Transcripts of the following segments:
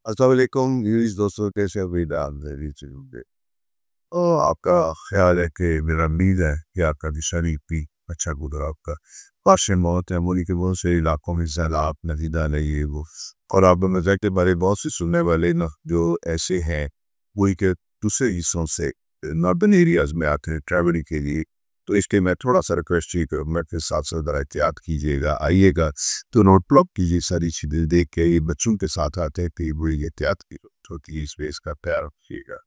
अस्सलाम वालेकुम व्यूअर्स दोस्तों, कैसे हैं? उम्मीद है आप मेरी से होंगे। आपका ख्याल है कि मेरा उम्मीद है कि आपका भी शरीर भी अच्छा गुजरा आपका। ख़ास मौत है मुल्क के बहुत से इलाकों में सैलाब नदीदा नहीं है वो। और आप मज़ा के बारे बहुत से सुनने वाले ना जो ऐसे हैं मुल्क के दूसरे हिस्सों से नॉर्दर्न एरियाज में आते हैं ट्रैवलिंग के लिए। तो इसके मैं थोड़ा सा रिक्वेस्ट ही करूँगा कि साथ साथ ज़रा एहतियात कीजिएगा, आइएगा तो नोट ब्लॉक कीजिए सारी चीज़ें देख के। ये बच्चों के साथ आते हैं तो ये बड़ी एहतियात की ज़रूरत होती है, इसमें इसका ख्याल रखिएगा।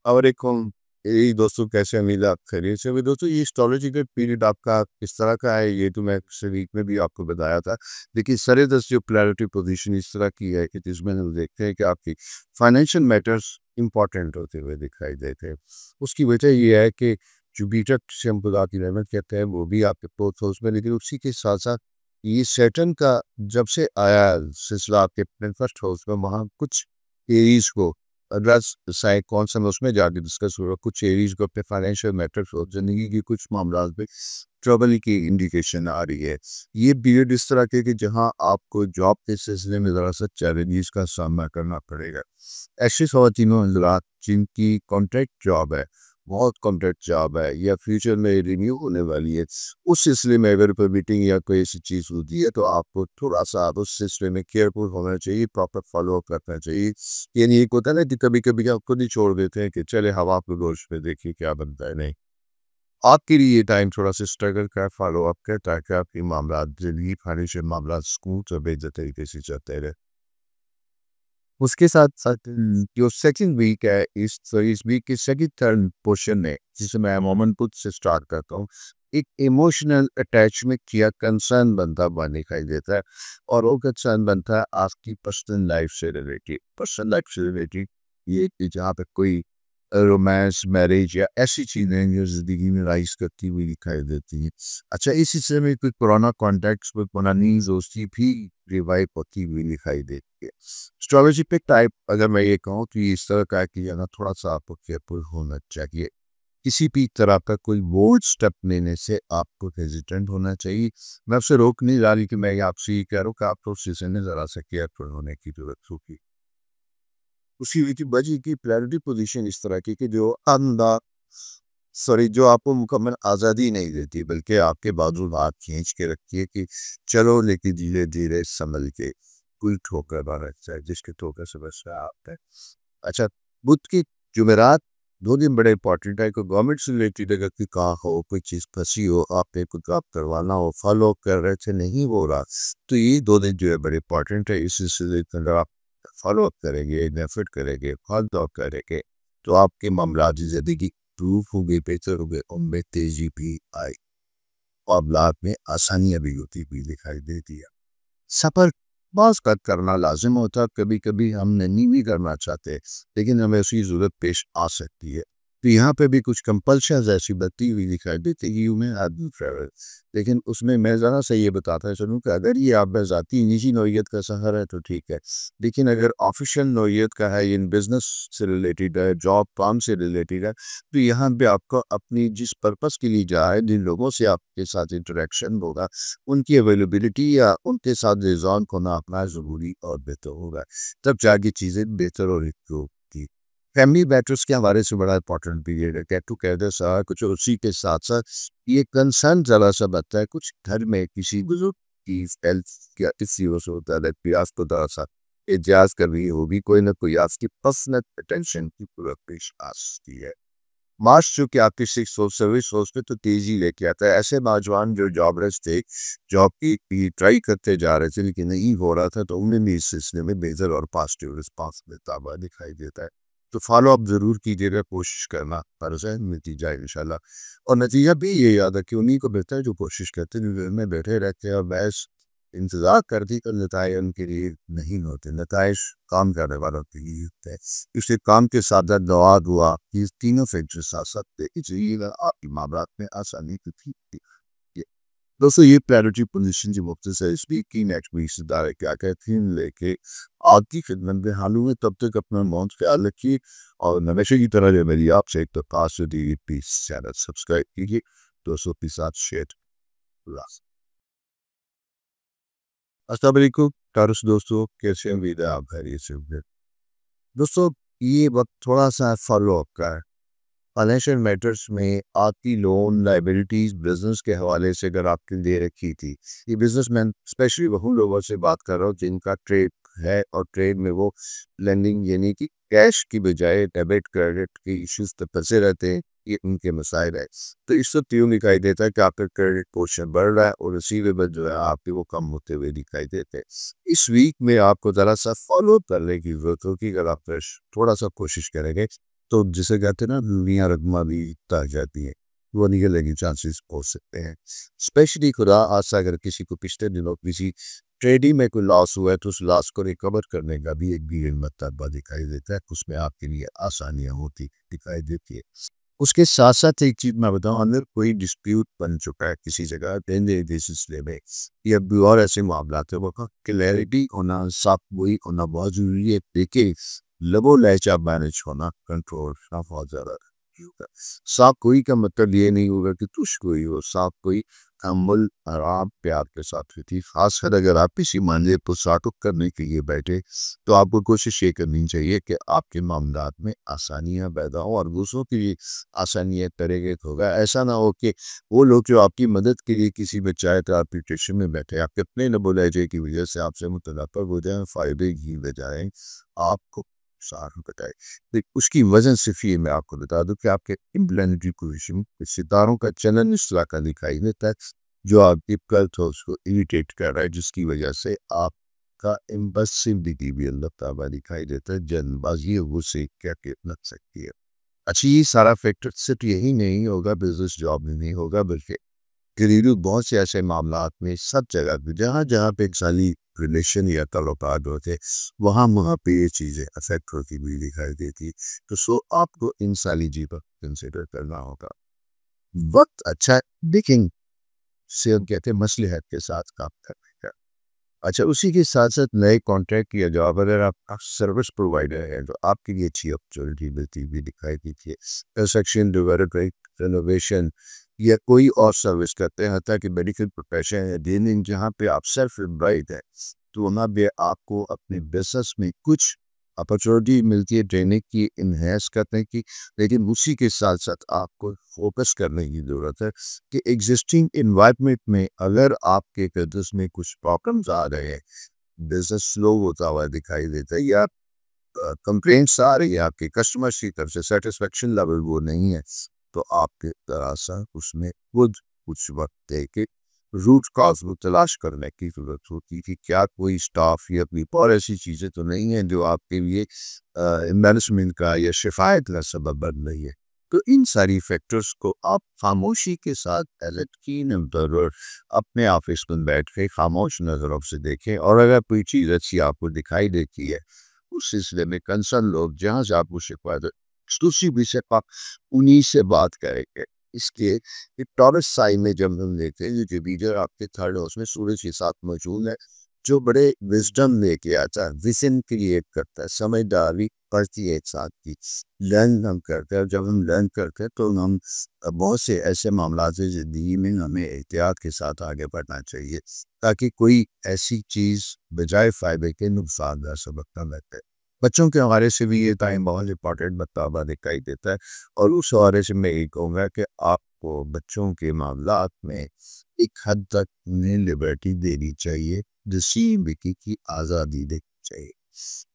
और एक हम यही दोस्तों, कैसे उम्मीद है आप खैरियत से होंगे। दोस्तों ये एस्ट्रोलॉजिकल पीरियड आपका किस तरह का है ये तो मैं पिछले वीक में भी आपको बताया था। देखिए सरे-दस्त जो प्लैनेटरी पोज़ीशन इस तरह की है कि जिसमें हम देखते हैं कि आपकी फाइनेंशियल मैटर्स इम्पोर्टेंट होते हुए दिखाई देते हैं। उसकी वजह ये है कि जुपिटर जिसे हम खुदा की रहमत कहते हैं वो भी आपके 4th हाउस में, लेकिन उसी के साथ-साथ ये सैटर्न का जब से आया सिलसिला आपके अपने 1st हाउस में, वहाँ कुछ एरीज़ को रस साइ कौन सा मैं उसमें जाके डिस्कस होगा। कुछ एरीज को अपने फाइनेंशियल मैटर्स और ज़िंदगी की कुछ मामलात पे ट्रबल की इंडिकेशन आ रही है। ये पीरियड इस तरह के कि जहाँ आपको जॉब के सिलसिले में ज़रा-सा चैलेंजेस का सामना करना पड़ेगा। ऐसी ख़वातीन और हज़रात जिनकी कॉन्ट्रैक्ट जॉब है, बहुत कॉन्ट्रैक्ट जॉब है या फ्यूचर में रिन्यू होने वाली है, उस सिलसिले में अगर कोई मीटिंग या कोई ऐसी चीज़ होती है तो आपको थोड़ा-सा उस सिलसिले में केयरफुल होना चाहिए, प्रॉपर फ़ॉलो अप करना चाहिए। यानी एक होता है ना कि कभी-कभी आप खुद ही छोड़ देते हैं कि चले हवा पे गोश पे देखिए क्या बनता है, नहीं। आपके लिए ये टाइम थोड़ा-सा स्ट्रगल का फ़ॉलो अप का ताकि आपके मामलात ज़िंदगी फाइनेंशियल मामलात स्मूथ और बेहतर तरीके से चलते रहें। उसके साथ-साथ जो सेकंड वीक है इस वीक के सेकंड थर्ड पोर्शन में जिसे मैं मोमेंटुड से स्टार्ट करता हूँ, एक इमोशनल अटैचमेंट या कंसर्न बनता हुआ दिखाई देता है। और वो कंसर्न बनता है आपकी पर्सनल लाइफ से रिलेटेड। पर्सनल लाइफ से रिलेटेड ये कि जहाँ पे कोई रोमांस, मैरिज या ऐसी चीज़ें जो ज़िंदगी में राइज़ करती हुई दिखाई देती हैं। अच्छा, इस हिस्से में कोई पुराना कॉन्टैक्ट्स में पुरानी दोस्ती भी रिवाइव होती हुई दिखाई देती है। एस्ट्रोलॉजी पे टाइप अगर मैं ये कहूँ तो ये इस तरह का है कि है ना, थोड़ा-सा आपको केयरफुल होना चाहिए। किसी भी तरह का कोई बोल्ड स्टेप लेने से आपको हेजिटेंट होना चाहिए। मैं आपसे रोक नहीं रहा, लेकिन मैं ये आपसे ये कह रहा हूँ कि आपको उस चीज़ में ज़रा-सा केयरफुल होने की ज़रूरत होगी। उसी की वजह की प्लानिटरी पोजीशन इस तरह की कि जो अंधा सॉरी जो आपको मुकम्मल आज़ादी नहीं देती, बल्कि आपके बाजू हाथ खींच के रखती है कि चलो लेकिन धीरे-धीरे संभल के, कोई ठोकर ना लग जाए, जिसके ठोकर से बचना आप है। अच्छा, बुध की जुमेरात 2 दिन बड़े इंपॉर्टेंट है। कोई गवर्नमेंट से रिलेटेड अगर कोई काम हो, कोई चीज़ फँसी हो, आपने कुछ आप करवाना हो, फॉलो कर रहे थे, नहीं हो रहा, तो ये 2 दिन जो है बड़े इंपॉर्टेंट है। इस सिलसिले के अंदर आप फॉलो अप करेंगे, एफर्ट करेंगे, फॉलो अप करेंगे, तो आपके मामलात ज़िंदगी प्रूफ होंगे, बेहतर होंगे, उनमें तेज़ी भी आई। मामलात में आसानियाँ भी होती हुई दिखाई देती है। सफ़र बाज़ करना लाज़िम होता है, कभी-कभी हम नहीं भी करना चाहते, लेकिन हमें उसकी ज़रूरत पेश आ सकती है। तो यहाँ पे भी कुछ कंपल्शंस ऐसी बनती हुई दिखाई देती है, यू में आदमी ट्रैवल। लेकिन उसमें मैं ज़रा-सा ये बताता चलूँ कि अगर ये आप में ज़ाती निजी नौइयत का सफ़र है तो ठीक है। लेकिन अगर ऑफ़िशियल नौइयत का है, इन बिज़नेस से रिलेटेड है, जॉब काम से रिलेटेड है, तो यहाँ पे आपको अपनी जिस पर्पज़ के लिए जा रहे हैं, जिन लोगों से आपके साथ इंटरेक्शन होगा, उनकी अवेलेबिलिटी या उनके साथ लिज़ॉन को नापना ज़रूरी और बेहतर होगा। तब जाके चीज़ें बेहतर और इम्प्रूव होगी। फैमिली मैटर्स के हवाले से बड़ा इंपॉर्टेंट पीरियड है। गेट टुगेदर सा कुछ, उसी के साथ-साथ ये कंसर्न ज़रा-सा बनता है कुछ घर में किसी बुज़ुर्ग की हेल्थ या किसी वजह से होता है कि आपको थोड़ा-सा एहतियात करनी होगी, कोई ना कोई आपकी पर्सनल अटेंशन की ज़रूरत पेश आ सकती है। मार्च जो कि आपकी 6 सोच सर्विस सोच पे तो तेज़ी लेके आता है। ऐसे नौजवान जो जॉबलेस थे, जॉब की ट्राई करते जा रहे थे लेकिन नहीं हो रहा था, तो उन्हें भी इस सिलसिले में बेहतर और पॉजिटिव रिस्पॉन्स मिलता हुआ दिखाई देता है। तो फ़ॉलो अप ज़रूर कीजिएगा, कोशिश करना फ़र्ज़ है, नतीजा इंशाल्लाह। और नतीजा भी ये याद है कि उन्हीं को मिलता है जो कोशिश करते हैं, जो घर में बैठे रहते हैं और बस इंतज़ार करती तो नताए उनके लिए नहीं होते। नताइज काम करने वालों के लिए होते हैं। इसलिए काम के साथ-साथ दवा, दुआ, ये तीनों फैक्टर साथ-साथ लेके चलिएगा, आपके मामलात में आसानी तो ठीक ही है। दोस्तों ये प्रायोरिटी पोज़ीशन जो मुख्तसर है, इसकी की नेक्स्ट वीक से दायरे क्या कहते हैं लेके आपकी खिदमत में हाल में, तब तक अपना बहुत ख्याल रखिए। और हमेशा की तरह जो मेरी आपसे एक दरख्वास्त है, प्लीज़ चैनल सब्सक्राइब कीजिए, दोस्तों के साथ शेयर। अस्सलाम वालेकुम तारुस दोस्तों, कैसे हैं? उम्मीद है आप खैरियत से होंगे। दोस्तों, ये वक्त थोड़ा सा फॉलो अप का है। फाइनेंशियल मैटर्स में आपकी लोन लाइबिलिटीज बिजनेस के हवाले से अगर आपने दे रखी थी, ये बिजनेसमैन स्पेशली वह लोगों से बात कर रहा हूँ जिनका ट्रेड है और ट्रेड में वो लेंडिंग यानी कि कैश की बजाय डेबिट क्रेडिट के इश्यूज तो फंसे रहते हैं। ये उनके मसाइल है। तो इस वक्त यूँ दिखाई देता है कि आपका क्रेडिट पोर्शन बढ़ रहा है और रिसीवेबल जो है आपके वो कम होते हुए दिखाई देते हैं। इस वीक में आपको ज़रा सा फॉलो करने की जरूरत होगी। अगर आप थोड़ा सा कोशिश करेंगे तो जिसे कहते हैं ना, दुनिया रगमा भी तक जाती है, वो निकलने के चांसेस हो सकते हैं। स्पेशली खुदा आसा अगर किसी को पिछले दिनों किसी ट्रेडिंग में कोई लॉस हुआ है तो उस लॉस को रिकवर करने का भी एक भी मरतबा दिखाई देता है। उसमें आपके लिए आसानियाँ होती दिखाई देती है। उसके साथ साथ एक चीज़ मैं बताऊँ, अंदर कोई डिस्प्यूट बन चुका है किसी जगह देने के सिलसिले में या भी और ऐसे मामला है, वो क्लैरिटी होना, साफ गोई होना बहुत ज़रूरी है। देखिए, लबो लहजा मैनेज होना, कंट्रोल होना बहुत ज़्यादा होगा। साफ गोई का मतलब ये नहीं होगा कि तुझ कोई हो। साफ गोई अमल आराम प्यार के साथ हुई थी। खासकर अगर आप किसी मामले को सॉर्ट आउट करने के लिए बैठे तो आपको कोशिश ये करनी चाहिए कि आपके मामलात में आसानियाँ पैदा हों और दूसरों के लिए आसानियाँ करेंगे तो होगा। ऐसा ना हो कि वो लोग जो आपकी मदद के लिए किसी में चाहे तो आप डिप्रेशन में बैठे, आपके अपने नबो लहजे की वजह से आपसे मुतनफ़र हो जाए, फ़ायदे की बजाय आपको नुकसान बताए। देखिए, उसकी वजह सिर्फ ये मैं आपको बता दूं कि आपके इम्प्लानिटरी पोजिशन सितारों का चलन इस तरह का दिखाई देता है जो आपकी कल्थ हो उसको इरिटेट कर रहा है, जिसकी वजह से आपका इम्पल्सिविटी भी अल्लाह ताला दिखाई देता है। जल्दबाजी है वो से क्या लग सकती है। अच्छा, ये सारा फैक्टर सिर्फ यही नहीं होगा, बिजनेस जॉब में नहीं होगा, बल्कि घरेलू बहुत से ऐसे मामलात में सब जगह पे जहाँ जहाँ पे एक साली रिलेशन या ताल्लुकात होते, वहाँ वहाँ पे ये चीज़ें अफेक्ट होती भी दिखाई देती। तो सो आपको इन सारी चीज़ों को कंसिडर करना होगा। वक्त अच्छा है, लेकिन से हम कहते हैं मसलहत के साथ काम करने का। अच्छा, उसी के साथ-साथ नए कॉन्ट्रैक्ट किया जॉब अगर आप सर्विस प्रोवाइडर हैं, तो आपके लिए अच्छी अपॉर्चुनिटी मिलती हुई दिखाई देती है। कंस्ट्रक्शन, डेवलपमेंट, रेनोवेशन या कोई और सर्विस करते हैं, हत्ता कि मेडिकल प्रोफेशन है, डेनिंग जहाँ पे आप सेल्फ एम्प्लॉयड हैं, तो वहाँ पे आपको अपने बिज़नेस में कुछ अपॉर्चुनिटी मिलती है ट्रेनिंग की, एनहांस करने की, लेकिन उसी के साथ-साथ आपको फोकस करने की ज़रूरत है कि एग्जिस्टिंग एनवायरनमेंट में अगर आपके बिजनेस में कुछ प्रॉब्लम्स आ रहे हैं, बिजनेस स्लो होता हुआ दिखाई देता है या कंप्लेंट्स आ रही है आपके कस्टमर्स की तरफ से, सेटिस्फेक्शन लेवल वो नहीं है, तो आपके दरअसल उसमें खुद कुछ वक्त दे के रूट कॉज को तलाश करने की जरूरत होती है कि क्या कोई स्टाफ या कोई और ऐसी चीज़ें तो नहीं है जो आपके लिए मैनेजमेंट का या शिकायत का सबब बन रही है। तो इन सारी फैक्टर्स को आप खामोशी के साथ एज कीन ऑब्जर्वर अपने ऑफिस में बैठ के खामोश नज़रों से देखें, और अगर कोई चीज़ अच्छी आपको दिखाई देती है उस सिलसिले में कंसर्न लोग जहाँ से आपको शिकवा दो दूसरी विषय पर उन्हीं से बात करेंगे। इसके टॉरस साइन में जब हम लेते हैं, जो लीडर आपके थर्ड हाउस में सूरज के साथ मौजूद है, जो बड़े विजडम लेके आता है, विजन क्रिएट करता है, समझदारी पड़ती है एक साथ की, लर्न हम करते हैं। जब हम लर्न करते हैं तो हम बहुत से ऐसे मामला से ज़िंदगी में हमें एहतियात के साथ आगे बढ़ना चाहिए ताकि कोई ऐसी चीज़ बजाय फ़ायदे के नुकसान का सबक न लगते। बच्चों के हवाले से भी ये टाइम बहुत इंपॉर्टेंट बता दिखाई देता है, और उस हवाले से मैं ये कहूँगा कि आपको बच्चों के मामलात में एक हद तक उन्हें लिबर्टी देनी चाहिए, डिसीजन मेकिंग की आज़ादी देनी चाहिए।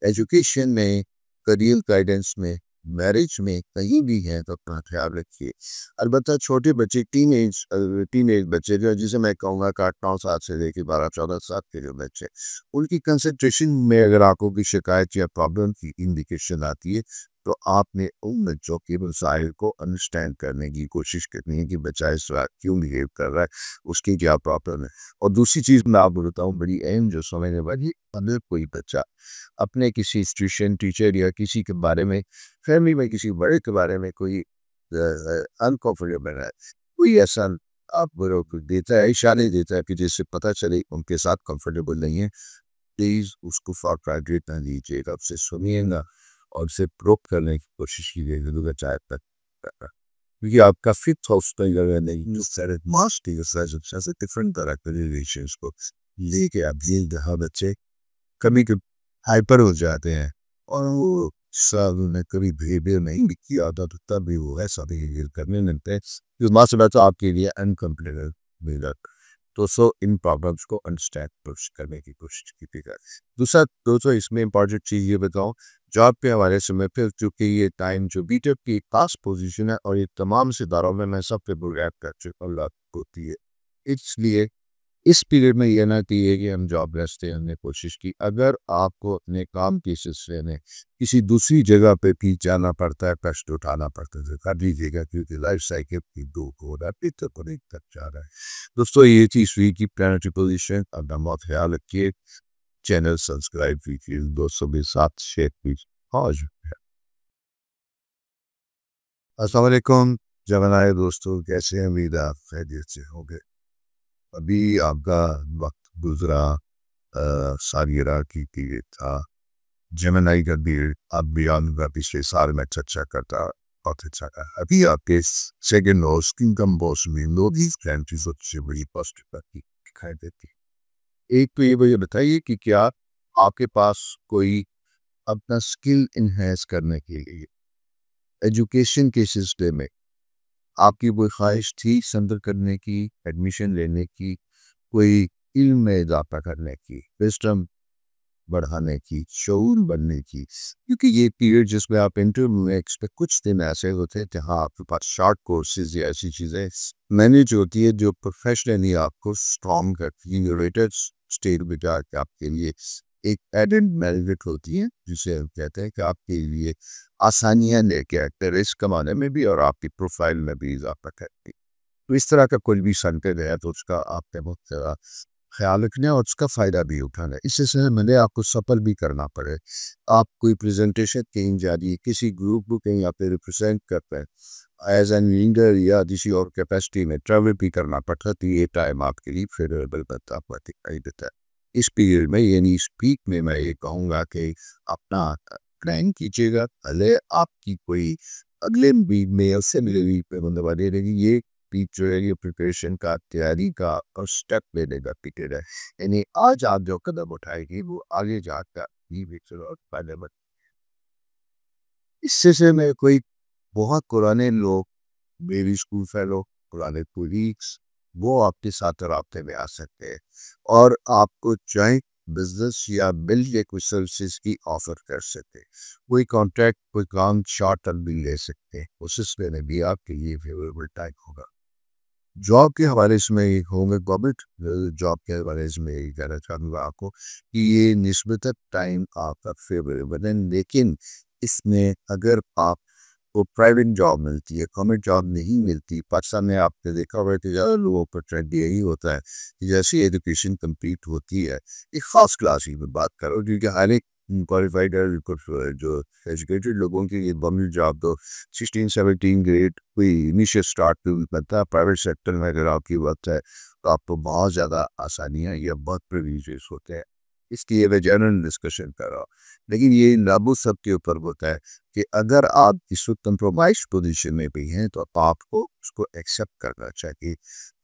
एजुकेशन में, करियर गाइडेंस में, मैरिज में कहीं भी है तो अपना ख्याल रखिए। अलबत्ता छोटे बच्चे टीनेज बच्चे जो जिसे मैं कहूँगा कि 8-9 साल से लेकर 12-14 साल के जो बच्चे, उनकी कंसंट्रेशन में अगर आंखों की शिकायत या प्रॉब्लम की इंडिकेशन आती है तो आपने उन बच्चों के मसाइल को अंडरस्टैंड करने की कोशिश करनी है कि बच्चा इस तरह क्यों बिहेव कर रहा है, उसकी क्या प्रॉब्लम है। और दूसरी चीज़ मैं आपको बताऊँ बड़ी अहम जो समझने वाली, अगर कोई बच्चा अपने किसी इंस्टीट्यूशन टीचर या किसी के बारे में फैमिली में किसी बड़े के बारे में कोई अनकंफर्टेबल है, कोई ऐसा आप बड़ों को देता है, इशारे देता है कि जिससे पता चले उनके साथ कंफर्टेबल नहीं है, प्लीज़ उसको फॉरग्रांटेड ना लीजिएगा, उससे सुनिएगा और उसे प्रोब करने की कोशिश कीजिएगा चाहे तक करना। क्योंकि आपका फिफ्थ हाउस का जगह नहीं, जो सारे मास डिफरेंट तरह के रिलेशंस को लेके आप जेल दहा बच्चे कभी कभी हाइपर हो जाते हैं और वो सब उन्हें कभी बिहेवियर नहीं भी किया था तो तब भी वो ऐसा बिहेवियर करने लगते हैं जो मास्टर तो आपके लिए अनकम्फर्टेबल। तो इन प्रॉब्लम्स को अंडरस्टैंड करने की कोशिश कीजिएगा। दूसरा दोस्तों इसमें इम्पॉर्टेंट चीज़ ये बताऊँ, जॉब के हवाले से मैं फिर चूँकि ये टाइम जो बीटेक की खास पोजीशन है और ये तमाम सितारों में मैं सब पे बुरैब कर चुका हूँ होती है, इसलिए इस पीरियड में ये ना चाहिए कि हम जॉबलेस थे, हमने कोशिश की। अगर आपको अपने काम के सिलसिले में किसी दूसरी जगह पे भी जाना पड़ता है, कष्ट उठाना पड़ता है, तो कर दीजिएगा क्योंकि लाइफ साइकिल की दो हो रहा है, तो पर एक तक जा रहा है। दोस्तों ये चीज़ हुई कि प्लानिटरी पोजीशन, अपना बहुत ख्याल रखिए। चैनल सब्सक्राइब कीजिए, दोस्तों के साथ शेयर कीजिए। हाँ जी। अस्सलाम वालेकुम जवानाए दोस्तों, कैसे हैं? उम्मीद है आप खैरियत से होंगे। अभी आपका वक्त गुजरा सागिरा की पीरियड था, जेमिनी का पीरियड। अब बियॉन्ड का पिछले साल में चर्चा करता बहुत अच्छा था। अभी आपके सेकंड मोस्ट इनकम बॉस में लोग ही कंट्री सबसे बड़ी पॉजिटिव दिखाई देती है। एक तो ये मुझे बताइए कि क्या आपके पास कोई अपना स्किल इन्हेंस करने के लिए एजुकेशन के सिलसिले में आपकी कोई ख्वाहिश थी संदर करने की, एडमिशन लेने की, कोई इल्म में इजाफा करने की, विजडम बढ़ाने की, शऊर बनने की? क्योंकि ये पीरियड जिसमें आप इंटरव्यू में एक्सपेक्ट कुछ दिन ऐसे होते हैं जहाँ आपके पास शॉर्ट कोर्सेज या ऐसी चीज़ें मैनेज होती है जो प्रोफेशनली आपको स्ट्रॉन्ग करती है, रेटेड स्टेट में जाके आपके लिए एक एडेड मेरिट होती है जिसे हम कहते हैं कि आपके लिए आसानियां लेके आते हैं रिस्क कमाने में भी और आपकी प्रोफाइल में भी इजाफा करती है। तो इस तरह का कोई भी संकट है तो उसका आपने बहुत ज़्यादा ख्याल रखना है और उसका फ़ायदा भी उठाना है। इससे से मैंने आपको सफल भी करना पड़े। आप कोई प्रेजेंटेशन कहीं जा रही है, किसी ग्रुप को कहीं आप रिप्रेजेंट करते हैं एज एन लीडर या किसी और कैपेसिटी में ट्रैवल भी करना पड़ता है, तो ये टाइम आपके लिए फेवरेबल बनता हुआ दिखाई देता है। इस पीरियड में यानी इस पीक में मैं ये कहूँगा कि अपना प्लान कीजिएगा, भले आपकी कोई अगले वीक में या उससे अगले वीक में होने वाली है, लेकिन ये पीक जो है ये प्रिपरेशन का, तैयारी का और स्टेप लेने का पीरियड है। यानी आज आप जो कदम उठाएगी वो आगे जाकर ये भी चलो फायदे मंद। इससे से मैं कोई बहुत पुराने लोग, मेरी स्कूल फेलो, पुराने कोलीग्स, वो आपके साथ राब्ते में आ सकते हैं और आपको जॉइंट बिजनेस या मिल के कुछ सर्विसेज की ऑफर कर सकते हैं। कोई कॉन्ट्रैक्ट, कोई काम शॉर्ट टर्म भी ले सकते हैं, उस सिलसिले में भी आपके लिए फेवरेबल टाइम होगा। जॉब के हवाले से मैं ये कहूँगा, गवर्नमेंट जॉब के हवाले से मैं ये कहना चाहूँगा आपको कि ये निस्बतन टाइम आपका फेवरेबल है, लेकिन इसमें अगर आप को प्राइवेट जॉब मिलती है, गवर्नमेंट जॉब नहीं मिलती। पाकिस्तान में आपने देखा होगा कि ज़्यादा लोगों का ट्रेंड यही होता है कि जैसे एजुकेशन कंप्लीट होती है, एक ख़ास क्लास की मैं बात कर रहा हूँ क्योंकि हर एक क्वालिफाइड कुछ जो एजुकेटेड लोगों की ये गवर्नमेंट जॉब तो 16-17 ग्रेड कोई इनिशियल स्टार्ट पे भी बनता है। प्राइवेट सेक्टर में अगर आपकी वक्त है तो आपको बहुत ज़्यादा आसानियाँ या बहुत प्रिविलेजेस होते हैं। इसलिए मैं जनरल डिस्कशन कर रहा हूँ, लेकिन ये लागू सबके ऊपर होता है कि अगर आप इस वक्त कंप्रोमाइज पोजीशन में भी हैं तो आपको उसको एक्सेप्ट करना चाहिए,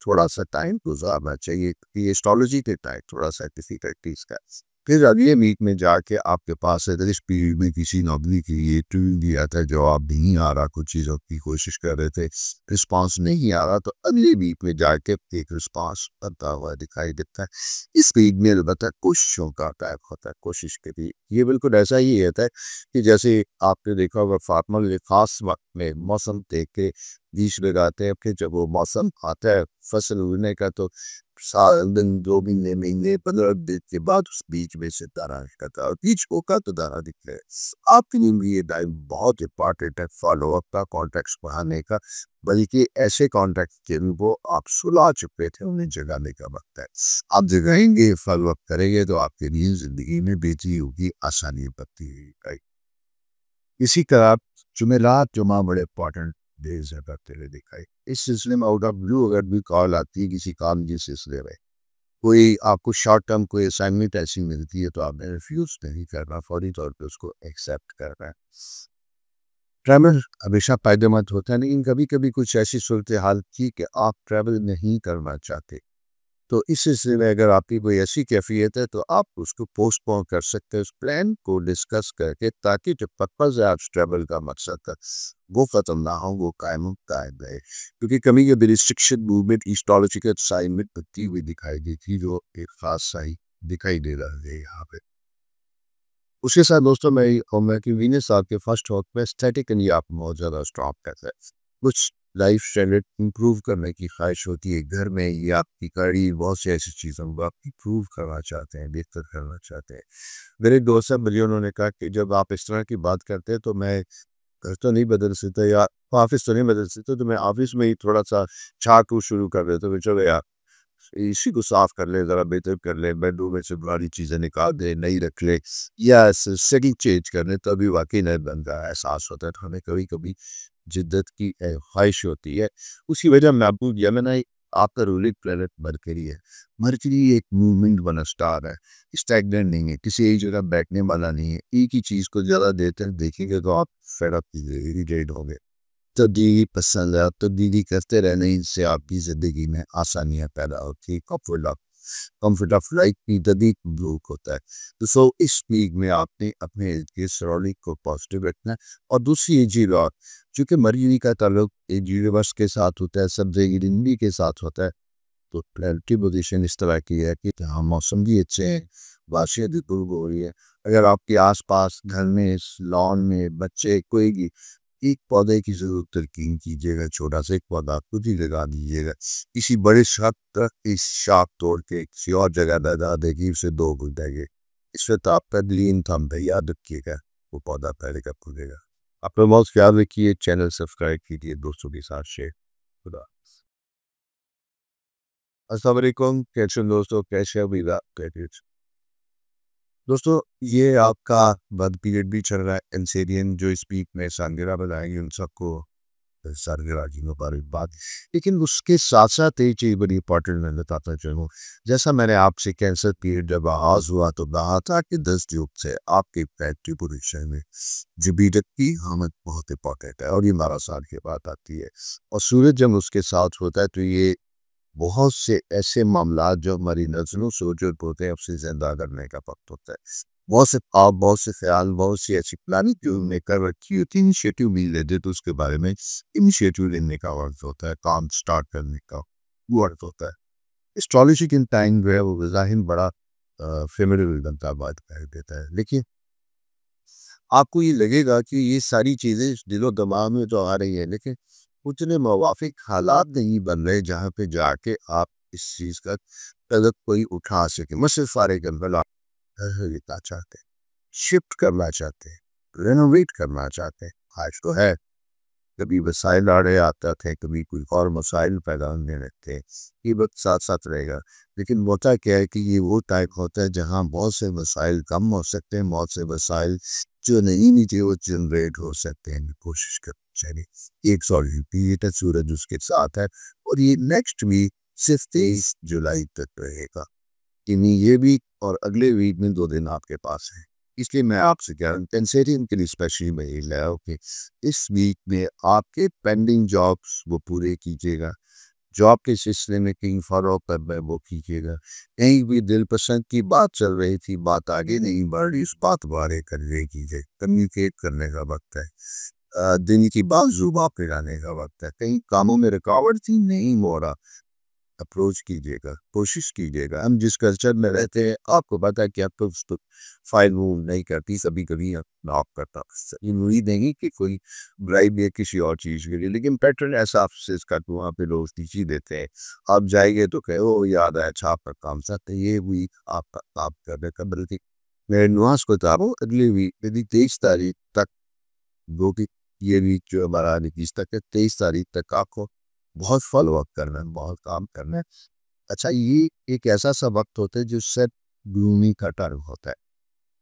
थोड़ा सा टाइम गुजारना चाहिए कि एस्ट्रोलॉजी के टाइम थोड़ा सा किसी प्रैक्टिस का, फिर अगले वीक में जाके आपके पास अगर इस पीरियड में किसी नौकरी के लिए इंटरव्यू दिया था, जवाब नहीं आ रहा, कुछ चीज़ों की कोशिश कर रहे थे, रिस्पांस नहीं आ रहा, तो अगले वीक में जाके एक रिस्पांस बनता हुआ दिखाई देता है। इस वीक में अलबत्ता कोशिशों का टाइप होता है, कोशिश करिए। ये बिल्कुल ऐसा ही होता है कि जैसे आपने देखा होगा फार्मर ये खास वक्त में मौसम देख के बीज लगाते हैं, फिर जब वो मौसम आता है फसल उगने का तो साल दिन 2 महीने महीने 15 दिन के बाद उस बीज में से दाना निकलता है और बीज को का तो दाना दिखता है। आपके लिए भी ये टाइम बहुत इंपॉर्टेंट है फॉलो अप का, कॉन्टैक्ट्स बढ़ाने का, बल्कि ऐसे कॉन्टैक्ट जिनको आप सुलझा चुके थे उन्हें जगाने का वक्त है। आप जगाएंगे, फॉलो अप करेंगे तो आपके लिए जिंदगी में बेहतरी होगी, आसानी बढ़ती है। इसी तरह जुमेरात जुमा बड़े इंपॉर्टेंट डेज है करते हुए दिखाई। इस सिलसिले में आउट ऑफ ब्लू अगर भी कॉल आती है किसी काम के सिलसिले में, कोई आपको शॉर्ट टर्म कोई असाइनमेंट ऐसी मिलती है तो आपने रिफ्यूज नहीं करना, फौरी तौर पे उसको एक्सेप्ट करना है। ट्रैवल हमेशा फायदेमंद होता है, लेकिन कभी कभी कुछ ऐसी सूरत हाल थी कि आप ट्रैवल नहीं करना चाहते, तो इस सिलसिले में अगर आपकी कोई ऐसी कैफ़ियत है तो आप उसको पोस्टपोन कर सकते हैं, उस प्लान को डिस्कस करके, ताकि जो पर्पज़ है आप ट्रैवल का मकसद है, वो ख़त्म ना हो, वो कायम रहे। क्योंकि कभी-कभी रिस्ट्रिक्शन मूवमेंट हिस्टोलॉजिकल साइन में बनती हुई दिखाई दी थी, जो एक ख़ास साइन दिखाई दे रहा है यहाँ पे। उसके साथ दोस्तों मैं ये कहूँगा कि वीनस आपके फर्स्ट वक़्त में एस्थेटिकली आप बहुत ज़्यादा स्ट्रॉन्ग करते हैं। कुछ लाइफ स्टैंडर्ड इम्प्रूव करने की ख्वाहिश होती है घर में, या आपकी कड़ी बहुत सी ऐसी चीज़ों को आप इम्प्रूव करना चाहते हैं, बेहतर करना चाहते हैं। मेरे दोस्त हैं मुझे, उन्होंने कहा कि जब आप इस तरह की बात करते हैं तो मैं घर तो नहीं बदल सकता, या ऑफ़िस तो नहीं बदल सकता, तो मैं ऑफ़िस में ही थोड़ा-सा झाड़-फूँक शुरू कर देता हूँ, चलो यार इसी को साफ कर ले, ज़रा बेहतर कर ले, बेडरूम में से पुरानी चीज़ें निकाल दे, नई रख ले, या सेटिंग चेंज कर ले, तभी वाक़ई नए बन का एहसास होता है। तो हमें कभी-कभी जिद्दत की ख्वाहिश होती है। उसी वजह मैं आपको यमन आपका रूलिंग प्लैनेट मरकरी है। मरकरी एक मूवमेंट वाला स्टार है, स्टैग्नेंट नहीं है, किसी एक जगह बैठने वाला नहीं है। एक ही चीज़ को ज़्यादा देर तक देखेंगे तो आप फेड अप इरिटेट होंगे। तब्दीली पसंद है, आप तब्दीली करते रहने से आपकी ज़िंदगी में आसानियाँ पैदा होती है, कंफर्ट ऑफ लाइफ की तदीक ब्लूक होता है। तो इस वीक में आपने अपने इर्द गिर्द सराउंडिंग को पॉजिटिव रखना है। और दूसरी एक चीज़ और, चूँकि मरकरी का ताल्लुक एक यूनिवर्स के साथ होता है, सब्ज़े गिरंडी के साथ होता है, तो प्लानिटरी पोजीशन इस तरह की है कि जहाँ मौसम भी अच्छे हैं, वाशियत भी खूब हो रही है। अगर आपके आस-पास घर में, लॉन में बच्चे कोई भी एक पौधे की ज़रूर तरकीब कीजिएगा, छोटा-सा एक पौधा खुद ही लगा दीजिएगा। किसी बड़े शाख तक इस शाख तोड़ के किसी और जगह लगा देगी, उसे 2 गुण देंगे। इस वक़्त आपका ग्रीन थंब है, याद रखिएगा, वो पौधा पहले का फूलेगा। अपना बहुत ख्याल रखिए, चैनल सब्सक्राइब कीजिए, दोस्तों के साथ शेयर। खुदा अस्सलाम वालेकुम, कैसे हैं दोस्तों, कैसे हैं अभी आप कैसे? दोस्तों ये आपका बद पीरियड भी चल रहा है, एंसेरियन जो इस वीक में सालगिरह बनाएंगे उन सबको सालगिरह की मुबारकबाद। लेकिन उसके साथ साथ एक चीज़ बड़ी इंपॉर्टेंट मैं बताता चलूँ, जैसा मैंने आपसे कैंसर पीरियड जब आगाज़ हुआ तो कहा था कि 10 जून से आपके फैक्ट्री पोजीशन में जबीरत की आमद बहुत इंपॉर्टेंट है, और ये 12 साल के बाद आती है। और सूरज जब उसके साथ होता है तो ये बहुत से ऐसे मामलात जो हमारी नज़रों से ओझल होते हैं, उसे ज़िंदा करने का वक़्त होता है। बहुत से ख्वाब, बहुत से ख़्याल, बहुत सी ऐसी प्लानिंग जो हमने कर रखी होती है, इनिशिएटिव मिल लेते तो उसके बारे में इनिशिएटिव लेने का वक़्त होता है, काम स्टार्ट करने का वक़्त होता है। एस्ट्रोलॉजी के टाइम जो है वो ज़ाहिर बड़ा फ़ेवरेबल बनता बात कर देता है। लेकिन आपको ये लगेगा कि ये सारी चीज़ें दिलो-दिमाग में तो आ रही हैं, लेकिन उतने मुवाफ़िक हालात नहीं बन रहे जहाँ पे जाके आप इस चीज़ का कदम कोई उठा सकें। मसले फॉर एग्ज़ाम्पल आप घर खरीदना चाहते हैं, शिफ्ट करना चाहते हैं, रेनोवेट करना चाहते हैं, ख्वाहिश तो है। कभी वसाइल आड़े आता थे, कभी कोई और मसाइल पैदा होने लगते हैं। ये वक़्त साथ-साथ रहेगा। लेकिन होता क्या है कि ये वो टाइम होता है जहाँ बहुत से मसाइल कम हो सकते हैं, बहुत से मसाइल जो नहीं नीचे वो जनरेट हो सकते हैं। कोशिश करनी चाहिए। एक सॉलिड सूरज उसके साथ है, और ये नेक्स्ट वीक सिर्फ 23 जुलाई तक रहेगा। यानी ये वीक और अगले वीक में 2 दिन आपके पास है। इसलिए मैं आपसे कह रहा हूँ पेंसेरियन के लिए स्पेशली मैं ये लाया हूँ कि इस वीक में आपके पेंडिंग जॉब्स वो पूरे कीजिएगा। जॉब के सिलसिले में कहीं फ़ॉलो करना है वो कीजिएगा। कहीं भी दिल पसंद की बात चल रही थी, बात आगे नहीं बढ़ रही, उस बात बारे कन्वे कीजिए। कम्युनिकेट करने का वक़्त है। दिन की बात पे जाने का वक़्त है। कहीं कामों में रुकावट थी, नहीं हो रहा, अप्रोच कीजिएगा, कोशिश कीजिएगा। हम जिस कल्चर में रहते हैं, आपको पता है कि अब तो उस तो फाइल मूव नहीं करती, कभी-कभी नॉक करता। ये उम्मीद नहीं कि कोई ब्राइब या किसी और चीज़ के लिए, लेकिन पैटर्न ऐसा आपसे इसका तो वहाँ पे लोग टीची देते हैं। आप जाएँगे तो कहे, "ओह! याद आया, अच्छा आपका काम था।" तो ये वीक आपका काम करने का, बल्कि मैं नुआंस को बता रहा हूँ, अगली वीक यदि 23 तारीख तक, जो कि ये वीक जो हमारा 21 तक है, 23 तारीख तक आपको बहुत फ़ॉलो-अप करना है, बहुत काम करना है। अच्छा, ये एक ऐसा-सा वक़्त होता है जो सेट ग्रूमिंग का टाइम होता है,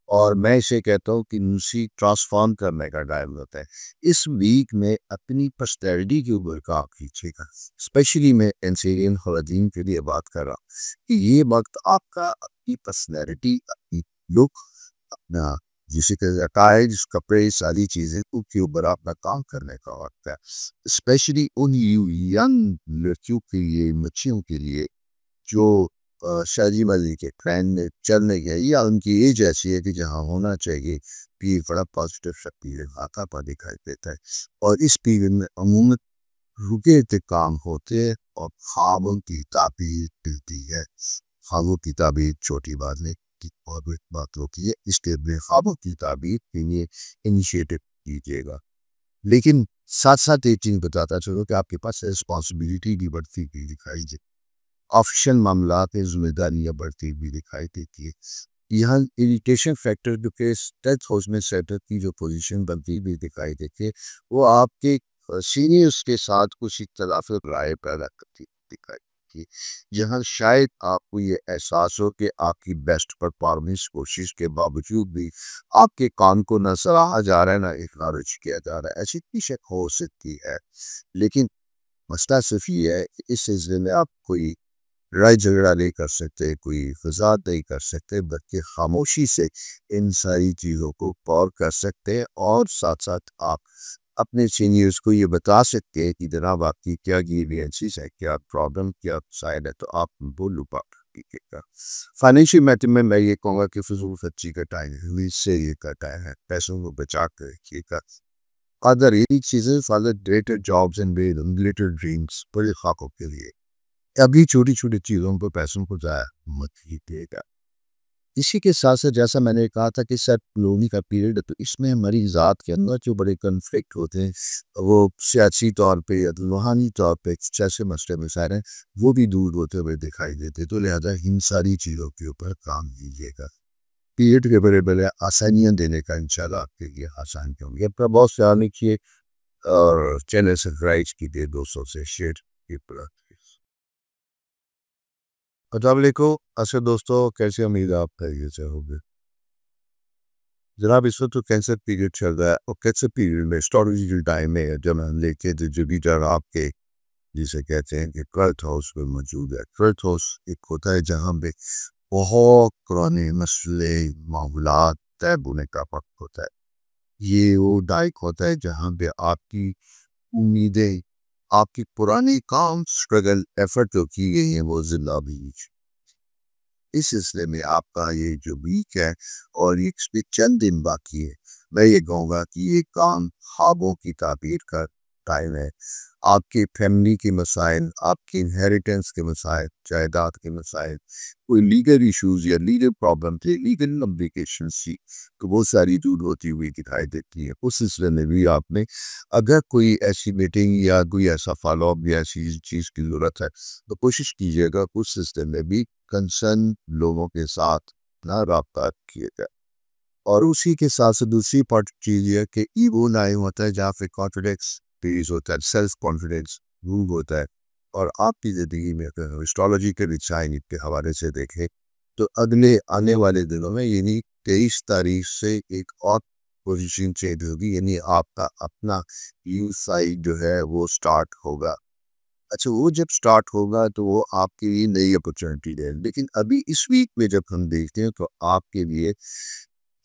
और मैं इसे कहता हूँ कि उसी ट्रांसफ़ॉर्म करने का टाइम होता है। इस वीक में अपनी पर्सनैलिटी के ऊपर काम कीजिएगा। स्पेशली मैं एंसेरियन ख़वातीन के लिए बात कर रहा हूँ कि ये वक़्त आपका अपनी पर्सनैलिटी, अपनी लुक, अपना जिसे कहा जाता है जिस कपड़े सारी चीज़ें उसके ऊपर अपना काम करने का वक़्त है। स्पेशली उन यंग लड़कियों के लिए, बच्चियों के लिए जो शादी वादी के ट्रेंड में चल नहीं है या उनकी एज ऐसी है कि जहाँ होना चाहिए, पीरियड बड़ा पॉजिटिव सा पीरियड आता हुआ दिखाई देता है। और इस पीरियड में अमूमन रुके थे काम होते हैं और ख्वाबों की ताबीर मिलती है। ख्वाबों की ताबीर छोटी बात नहीं कि और भी बात होती है, इसके लिए ख्वाबों की ताबीर के लिए इनिशिएटिव कीजिएगा। लेकिन साथ-साथ एक चीज़ बताता चलूँ कि आपके पास रिस्पॉन्सिबिलिटी भी बढ़ती हुई दिखाई दे, ऑफ़िशियल मामलात में ज़िम्मेदारियाँ बढ़ती हुई दिखाई देती है। यहाँ इरिटेशन फैक्टर जो कि टेंथ हाउस में सेटल की जो पोजीशन बनती हुई दिखाई देती है, वो आपके सीनियर्स के साथ कुछ इख्तिलाफ़ राय पैदा करती दिखाई देती है। जहाँ शायद आपको ये एहसास हो कि आपकी बेस्ट परफॉर्मेंस कोशिश के बावजूद भी आपके काम को ना सराहा जा रहा है, ना एक्नॉलेज किया जा रहा है। ऐसी बेशक हो सकती है, लेकिन मसला सिर्फ़ ये है कि इस सिलसिले में आप कोई लड़ाई झगड़ा नहीं कर सकते, कोई फ़साद नहीं कर सकते, बल्कि ख़ामोशी से इन सारी चीज़ों को गौर कर सकते हैं और साथ-साथ आप अपने सीनियर्स को ये बता सकते हैं कि जनाब आपकी क्या ग्रीवियंसेस है, क्या प्रॉब्लम, क्या मसाइल है, तो आप वो लुक आउट कीजिएगा। फाइनेंशियल मैटर में मैं ये कहूँगा कि फ़िज़ूल खर्ची का टाइम है, इससे ये का टाइम है, पैसों को बचा कर रखिएगा। अदर एक चीज़ें follow greater jobs and greater dreams बड़े ख्वाबों के लिए। अभी छोटी-छोटी चीज़ों पे पैसों को ज़ाया मत कीजिएगा। इसी के साथ-साथ जैसा मैंने कहा था कि सर लोनी का पीरियड है, तो इसमें हमारी ज़ात के अंदर जो बड़े कॉन्फ्लिक्ट होते हैं, वो सियासी तौर पे या रूहानी तौर पे जैसे मसले मसाइल हैं, वो भी दूर होते हुए दिखाई देते हैं। तो लिहाज़ा इन सारी चीज़ों के ऊपर काम कीजिएगा। पीरियड के बड़े-बड़े आसानियाँ देने का इंशाल्लाह आपके लिए आसान होंगे। अपना बहुत ख्याल रखिए और चैनल सब्सक्राइब कीजिए, दोस्तों से शेयर कीजिए। अस्सलाम वालेकुम। अच्छा दोस्तों, कैसे उम्मीद है आप खैरियत से होंगे। जनाब इस वक्त तो कैंसर पीरियड चल रहा है और कैंसर पीरियड में एस्ट्रोलॉजिकल टाइम में जब हम लेके तो जुपिटर आपके जिसे कहते हैं कि 12th हाउस में मौजूद है। 12th हाउस एक होता है जहाँ पे बहुत पुराने मसले मामलात तय होने का वक्त होता है। ये वो डाइक होता है जहाँ पे आपकी उम्मीदें, आपकी पुरानी काम, स्ट्रगल, एफर्ट जो की गई है वो जिंदा भी इस सिलसिले में आपका ये जो वीक है और इसमें चंद दिन बाकी है, मैं ये कहूँगा कि ये काम ख्वाबों की ताबीर का टाइम है। आपकी फैमिली के मसाइल, आपकी इनहेरिटेंस के मसाइल, जायदाद के मसाइल, कोई लीगल इश्यूज़ या लीगल प्रॉब्लम थे, लीगल ऑब्लिगेशंस थी, तो वो सारी दूर होती हुई दिखाई देती है। उस सिलसिले में भी आपने अगर कोई ऐसी मीटिंग या कोई ऐसा फॉलो-अप या ऐसी चीज़ की ज़रूरत है, तो कोशिश कीजिएगा उस सिलसिले में भी कंसर्न लोगों के साथ ना राब्ता किएगा। और उसी के साथ-साथ दूसरी पार्ट चीज़ ये है कि ईगो लाइव होता है जहाँ पे कॉन्फिडेंस पेश होता है, सेल्फ कॉन्फिडेंस रूब होता है। और आपकी ज़िंदगी में अगर एस्ट्रोलॉजी के डिज़ाइन के हवाले से देखें, तो अगले आने वाले दिनों में यानी 23 तारीख से एक और पोज़ीशन चेंज होगी, यानी आपका अपना यू साइड जो है वो स्टार्ट होगा। अच्छा, वो जब स्टार्ट होगा तो वो आपके लिए नई अपॉर्चुनिटी है। लेकिन अभी इस वीक में जब हम देखते हैं तो आपके लिए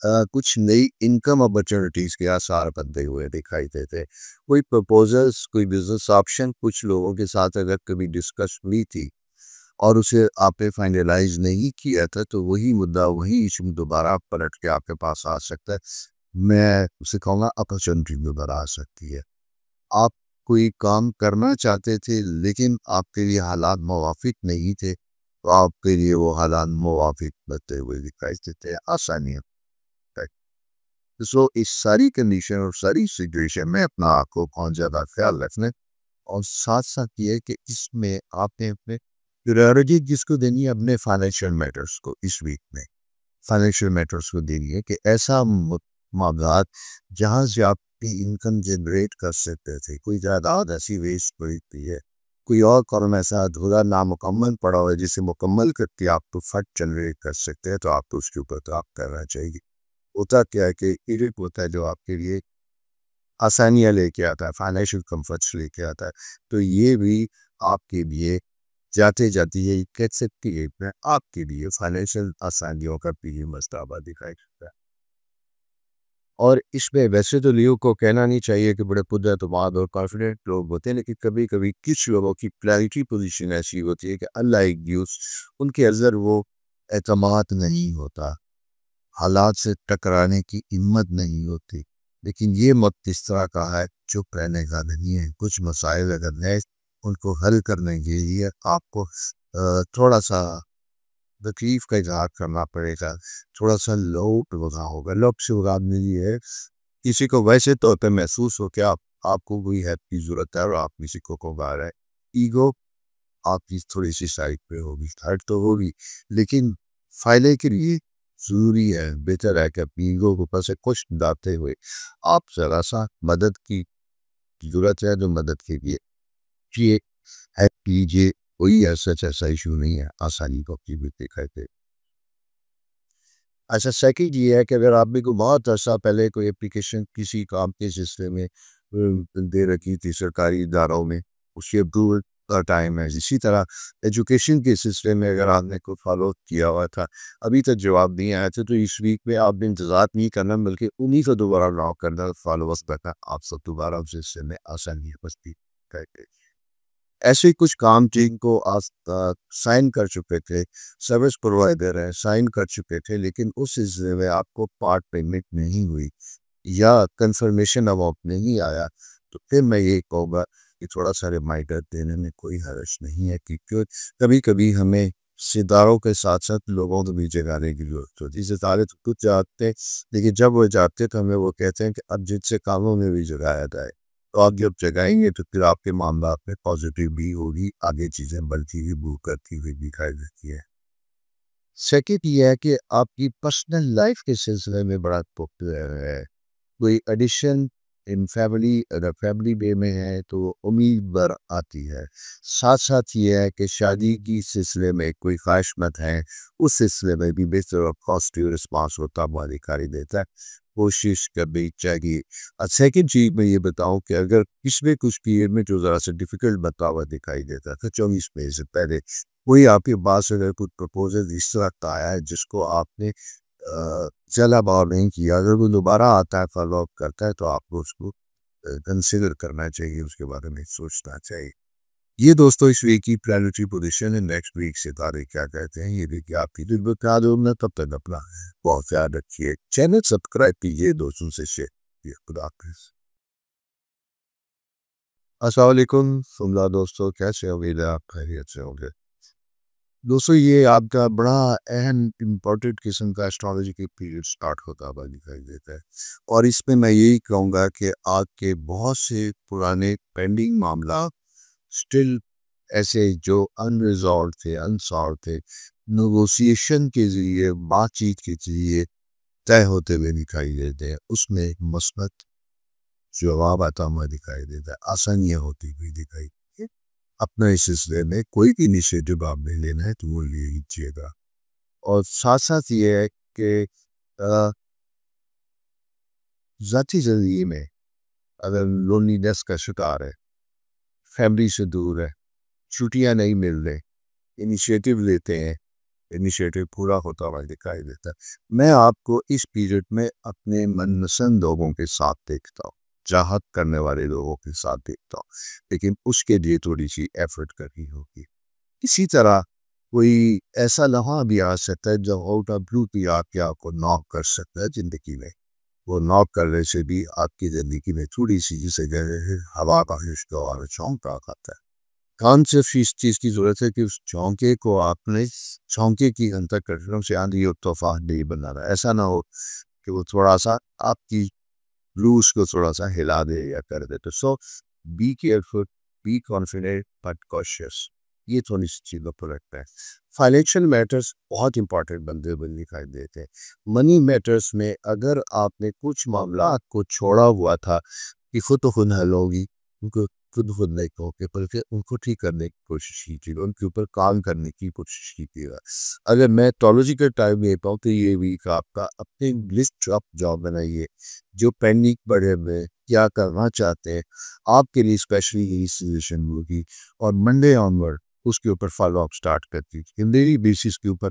कुछ नई इनकम अपॉर्चुनिटीज़ के आसार बनते हुए दिखाई देते हैं। कोई प्रपोज़ल्स, कोई बिज़नेस ऑप्शन कुछ लोगों के साथ अगर कभी डिस्कस हुई थी और उसे आपने फाइनलाइज़ नहीं किया था, तो वही मुद्दा, वही इश्यू दोबारा पलट के आपके पास आ सकता है। मैं उसे कहूँगा अपॉर्चुनिटी दोबारा आ सकती है। आप कोई काम करना चाहते थे लेकिन आपके लिए हालात मुवाफ़िक नहीं थे, तो आपके लिए वो हालात मुवाफ़िक बनते हुए दिखाई देते हैं, आसानियाँ। सो इस सारी कंडीशन और सारी सिचुएशन में अपना आपको बहुत ज़्यादा ख्याल रखना है और साथ-साथ ये है कि इसमें आपने अपने प्रायोरिटी जिसको देनी है अपने फाइनेंशियल मैटर्स को इस वीक में। फाइनेंशियल मैटर्स को देनी है कि ऐसा मामलात जहाँ से आप इनकम जनरेट कर सकते थे, कोई जायदाद ऐसी वेस्ट पड़ी हुई है, कोई और काम ऐसा अधूरा नामुकम्मल पड़ा हुआ है जिसे मुकम्मल करके आप तो फंड जनरेट कर सकते हैं, तो आपको उसके ऊपर काम करना चाहिए। होता क्या है कि इरिट होता है जो आपके लिए आसानियाँ लेके आता है, फाइनेंशियल कम्फर्ट्स लेके आता है, तो ये भी आपके लिए जाते-जाते ये कह सकती है मैं आपके लिए फाइनेंशियल आसानियों का भी मसला दिखाई देता है। और इसमें वैसे तो लियो को कहना नहीं चाहिए कि बड़े पुरएतमाद और कॉन्फिडेंट लोग होते हैं, लेकिन कभी-कभी कुछ लोगों की प्रायोरिटी पोज़ीशन ऐसी होती है कि अनलाइक यूथ उनके अंदर वो एतमाद नहीं होता, हालात से टकराने की हिम्मत नहीं होती। लेकिन ये वक़्त इस तरह का है, चुप रहने का नहीं है। कुछ मसाइल अगर हैं, उनको हल करने के लिए आपको थोड़ा-सा तकलीफ का इज़हार करना पड़ेगा, थोड़ा-सा लोड वहाँ होगा। लोग से मुराद मेरी है, किसी को वैसे तौर पे महसूस हो कि आपको कोई हेल्प की ज़रूरत है और आप किसी को कमा रहे हैं। ईगो आपकी थोड़ी-सी साइड पे होगी, हर्ट तो होगी, लेकिन फ़ायदे के लिए ज़रूरी है, बेहतर है कि अपनी ईगो को ऊपर से खुश दाते हुए आप ज़रा-सा मदद की ज़रूरत है, जो मदद के लिए ये हेल्प कीजिए। कोई ऐसा इश्यू नहीं है, आसानी को अपनी भी देखा है। अच्छा, सेकंड ये है कि अगर आपने को बहुत अर्सा पहले कोई एप्लीकेशन किसी काम के सिलसिले में दे रखी थी सरकारी इदारों में, उसकी अप्रूवल का टाइम है। इसी तरह एजुकेशन के सिलसिले में अगर आपने कोई फॉलो किया हुआ था, अभी तक जवाब नहीं आया था, तो इस वीक में आपने इंतज़ार नहीं करना, बल्कि उन्हीं को दोबारा लॉक करना, फॉलो अप करना, आप सब दोबारा उस सिलसिले में आसानी बस्ती करके। ऐसे ही कुछ काम जिनको आज तक साइन कर चुके थे, सर्विस प्रोवाइडर हैं, साइन कर चुके थे, लेकिन उस सिलसिले में आपको पार्ट पेमेंट नहीं हुई या कंफर्मेशन अमाउंट नहीं आया, तो फिर मैं ये कहूँगा कि थोड़ा-सा रिमाइंडर देने में कोई हर्ज नहीं है, क्योंकि कभी-कभी हमें सितारों के साथ-साथ लोगों को भी जगाने की ज़रूरत होती है। सितारे तो खुद जागते हैं, लेकिन जब वो जागते हैं तो हमें वो कहते हैं कि अब जिनसे कामों में भी जगाया जाए। तो आप जब जगाएँगे तो फिर आपके मामला में पॉज़िटिव भी होगी, आगे चीज़ें बढ़ती हुई, मूव करती हुई दिखाई देती है। सेकंड ये है कि आपकी पर्सनल लाइफ़ के सिलसिले में बड़ा पॉपुलर है। कोई एडिशन इन फैमिली, अगर फैमिली वे में है तो उम्मीद बर आती है। साथ-साथ ये है कि शादी की सिलसिले में कोई ख़्वाहिशमंद है, उस सिलसिले में भी बेहतर और पॉज़िटिव रिस्पॉन्स होता हुआ दिखाई देता है। कोशिश करनी चाहिए। सेकंड चीज़ मैं ये बताऊँ कि अगर पिछले कुछ पीरियड में जो ज़रा-सा डिफ़िकल्ट बनता हुआ दिखाई देता था 24 मई से पहले, कोई आपके पास अगर कुछ प्रपोज़ल इस तरह का आया है जिसको आपने जला-भाव नहीं किया, अगर वो दोबारा आता है, फ़ॉलो अप करता है, तो आपको उसको कंसिडर करना चाहिए, उसके बारे में सोचना चाहिए। ये दोस्तों इस वीक की प्लानिटरी पोज़ीशन है, नेक्स्ट वीक सितारे क्या कहते हैं, ये देखिए आपकी दिल में क्या दूँ मैं, तब तक अपना बहुत ख्याल रखिए। चैनल सब्सक्राइब कीजिए, दोस्तों से शेयर कीजिए। खुदा हाफ़िज़। अस्सलाम वालेकुम, सुनला दोस्तों, कैसे हैं? उम्मीद है आप खैरियत से होंगे। दोस्तों, ये आपका बड़ा अहम इम्पोर्टेंट किस्म का एस्ट्रोलॉजी की पीरियड स्टार्ट होता हुआ दिखाई देता है, और इसमें मैं यही कहूँगा कि आपके बहुत से पुराने पेंडिंग मामला स्टिल ऐसे जो अनरिज़ॉल्व्ड थे, अनसॉल्व्ड थे, नेगोशिएशन के ज़रिए, बातचीत के ज़रिए तय होते हुए दिखाई देते हैं। उसमें एक मस्बत जवाब आता हुआ दिखाई देता है, आसानियाँ होती हुई दिखाई देती हैं। अपना इस सिलसिले में कोई भी इनिशिएटिव आपने लेना है तो वो ले लीजिएगा। और साथ-साथ ये है कि अ, ज़ाती ज़िंदगी में अगर लोनलीनेस का शिकार है, फैमिली से दूर है, छुट्टियाँ नहीं मिल रही, इनिशिएटिव लेते हैं, इनिशिएटिव पूरा होता हुआ दिखाई देता है। मैं आपको इस पीरियड में अपने मनपसंद लोगों के साथ देखता हूँ, चाहत करने वाले लोगों के साथ देखता हूँ, लेकिन उसके लिए थोड़ी-सी एफर्ट करनी होगी। इसी तरह कोई ऐसा लम्हा भी आ सकता है जब आउट ऑफ ब्लू भी आके आपको नॉक कर सकता है ज़िंदगी में। वो नॉक करने से भी आपकी ज़िंदगी में थोड़ी-सी जिसे कहते हैं हवा का रिश्ता और झोंका आता है। कॉन्शियस इस चीज़ की ज़रूरत है कि उस झोंके को आपने झोंके की अंतःकरणों से आंधी और तूफ़ान नहीं बनाना है। ऐसा ना हो कि वो थोड़ा-सा आपकी रूह को थोड़ा-सा हिला दे या कर दे। तो so be careful, be confident but cautious, ये थोड़ी-सी चीज़ों को रखता है। फाइनेंशियल मैटर्स बहुत इंपॉर्टेंट बनते हुए दिखाई देते हैं। मनी मैटर्स में अगर आपने कुछ मामलात को छोड़ा हुआ था कि खुद तो खुद हल होगी, उनको खुद नहीं कहोगे, बल्कि उनको ठीक करने की कोशिश कीजिएगा, उनके ऊपर काम करने की कोशिश कीजिएगा। अगर मैं एस्ट्रोलॉजिकल टाइम दे पाऊँ तो ये वीक आपका अपनी लिस्ट ऑफ जॉब बनाइए, जो पेंडिंग पड़े हुए हैं, क्या करना चाहते हैं, आपके लिए स्पेशली यही सजेशन होगी, और मंडे ऑनवर्ड उसके ऊपर फॉलो अप स्टार्ट कर दीजिए। डेली बेसिस के ऊपर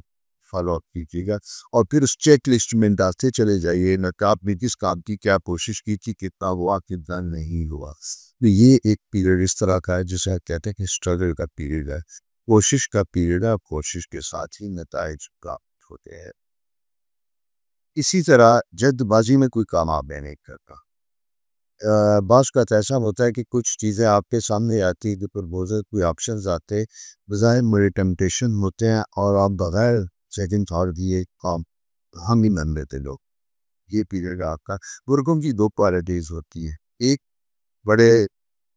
फॉलो अप कीजिएगा और फिर उस चेक लिस्ट में डालते चले जाइए ना कि आपने किस काम की क्या कोशिश की थी, कितना हुआ, कितना नहीं हुआ। तो ये एक पीरियड इस तरह का है जिसे हम कहते हैं कि स्ट्रगल का पीरियड है, कोशिश का पीरियड है, कोशिश के साथ ही नताइज प्राप्त होते हैं। इसी तरह जल्दबाजी में कोई काम आप नहीं करता। बाज़ का ऐसा होता है कि कुछ चीज़ें आपके सामने आती हैं, प्रपोज़ल कोई ऑप्शंस आते, बज़ाहिर बड़े टेम्पटेशन होते हैं और आप बगैर सेकंड थॉट दिए काम हम ही मान लेते लोग। ये पीरियड आपका बुज़ुर्गों की 2 क्वालिटीज़ होती है। एक बड़े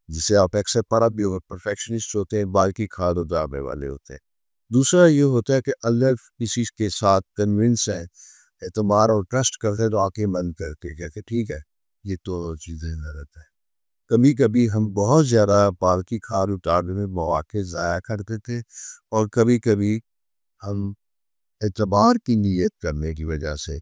जिसे आप एक्सेप्ट पर भी हो परफेक्शनिस्ट होते हैं, बाकी खाद उतारने वाले होते हैं। दूसरा ये होता है कि अगर किसी के साथ कन्विंस है, एतबार और ट्रस्ट करते हैं तो आँखें बंद करके कहते ठीक है, ये तो चीज़ें गलत है। कभी-कभी हम बहुत ज़्यादा पालकी खाद उतारने में मौक़े ज़ाया कर देते हैं और कभी-कभी हम एतबार की नीयत करने की वजह से,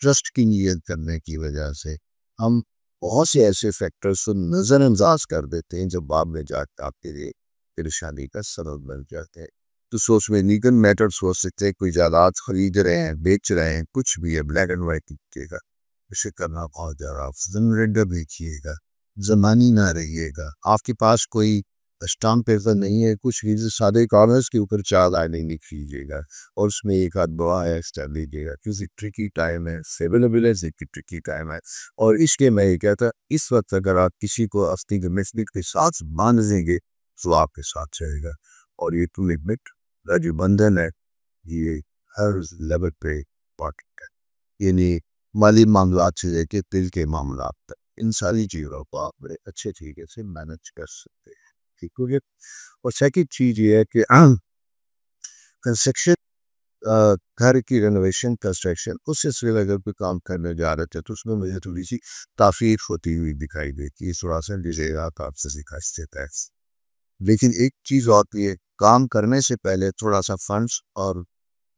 ट्रस्ट की नीयत करने की वजह से हम बहुत से ऐसे फैक्टर्स को नज़रअंदाज कर देते हैं जो बाद में जाकर आपके लिए परेशानी का सबब बन जाते हैं। तो सोच में लीगल मैटर्स हो सकते हैं, कोई जायदाद खरीद रहे हैं, बेच रहे हैं, कुछ भी है, ब्लैक एंड वाइट लिखिएगा। इसे करना बहुत ज़्यादा जनरेटर देखिएगा, ज़मानी ना रहिएगा। आपके पास कोई स्टाम्प पेपर नहीं है, कुछ भी सादे कागज़ के ऊपर 4 लाइनें लिख लीजिएगा और उसमें एक आध दुआ एक्स्ट्रा लीजिएगा क्योंकि ट्रिकी टाइम है, अवेलेबल है कि ट्रिकी टाइम है। और इसलिए मैं ये कहता इस वक्त अगर आप किसी को अपनी लिमिट के साथ बांध देंगे तो आपके साथ रहेगा। और ये टू लिमिट का जो बंधन है ये हर लेवल पे इम्पॉर्टेंट है, यानी माली मामलात से लेके दिल के मामलात तक इन सारी चीज़ों को आप बड़े अच्छे तरीके से मैनेज कर सकते हैं, ठीक हो गया। और सेकंड चीज़ ये है कि कंस्ट्रक्शन घर की रेनोवेशन कंस्ट्रक्शन उस सिलसिले में अगर कोई काम करने जा रहे थे तो उसमें मुझे थोड़ी सी ताफ़ीर होती हुई दिखाई देती है, थोड़ा सा डिले आपसे दिखाई देता है। लेकिन एक चीज़ होती है, काम करने से पहले थोड़ा सा फंड्स और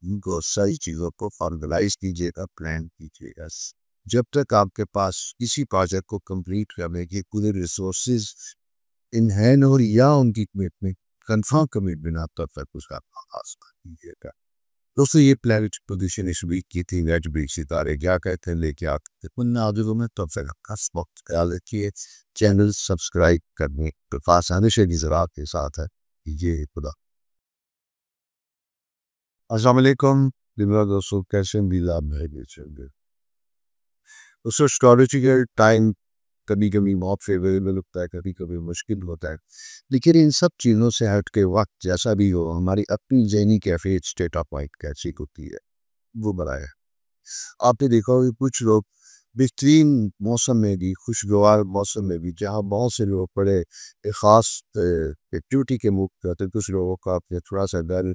इनको सारी चीज़ों को फॉर्मलाइज कीजिएगा, प्लान कीजिएगा। जब तक आपके पास किसी प्रोजेक्ट को कंप्लीट करने के पूरे रिसोर्सेज इन हैंड और या उनकी कमिटमेंट कंफर्म कमिटमेंट आप तब तक उसका आगाज कीजिएगा। दोस्तों ये प्लानिट पोजीशन इस वीक की थी, नेट भी सितारे क्या कहते हैं लेके आते उन आदियों में तब तक आपका वक्त ख्याल रखिए। चैनल सब्सक्राइब करने के पास आने से ज़रा के साथ है। ये खुदा अस्सलाम वालेकुम दोस्तों, कैसे मिला मैं दोस्तों स्टोरेज का टाइम कभी कभी बहुत फेवरेबल होता है, कभी कभी मुश्किल होता है, लेकिन इन सब चीज़ों से हट के वक्त जैसा भी हो हमारी अपनी जहनी कैफियत स्टेट ऑफ माइंड कैसी होती है वो बनाए। आपने देखा होगा कि कुछ लोग बेहतरीन मौसम में भी, खुशगवार मौसम में भी, जहाँ बहुत से लोग बड़े एक ख़ास एक्टिविटी के मुख करते हैं, कुछ लोगों का अपने थोड़ा सा डर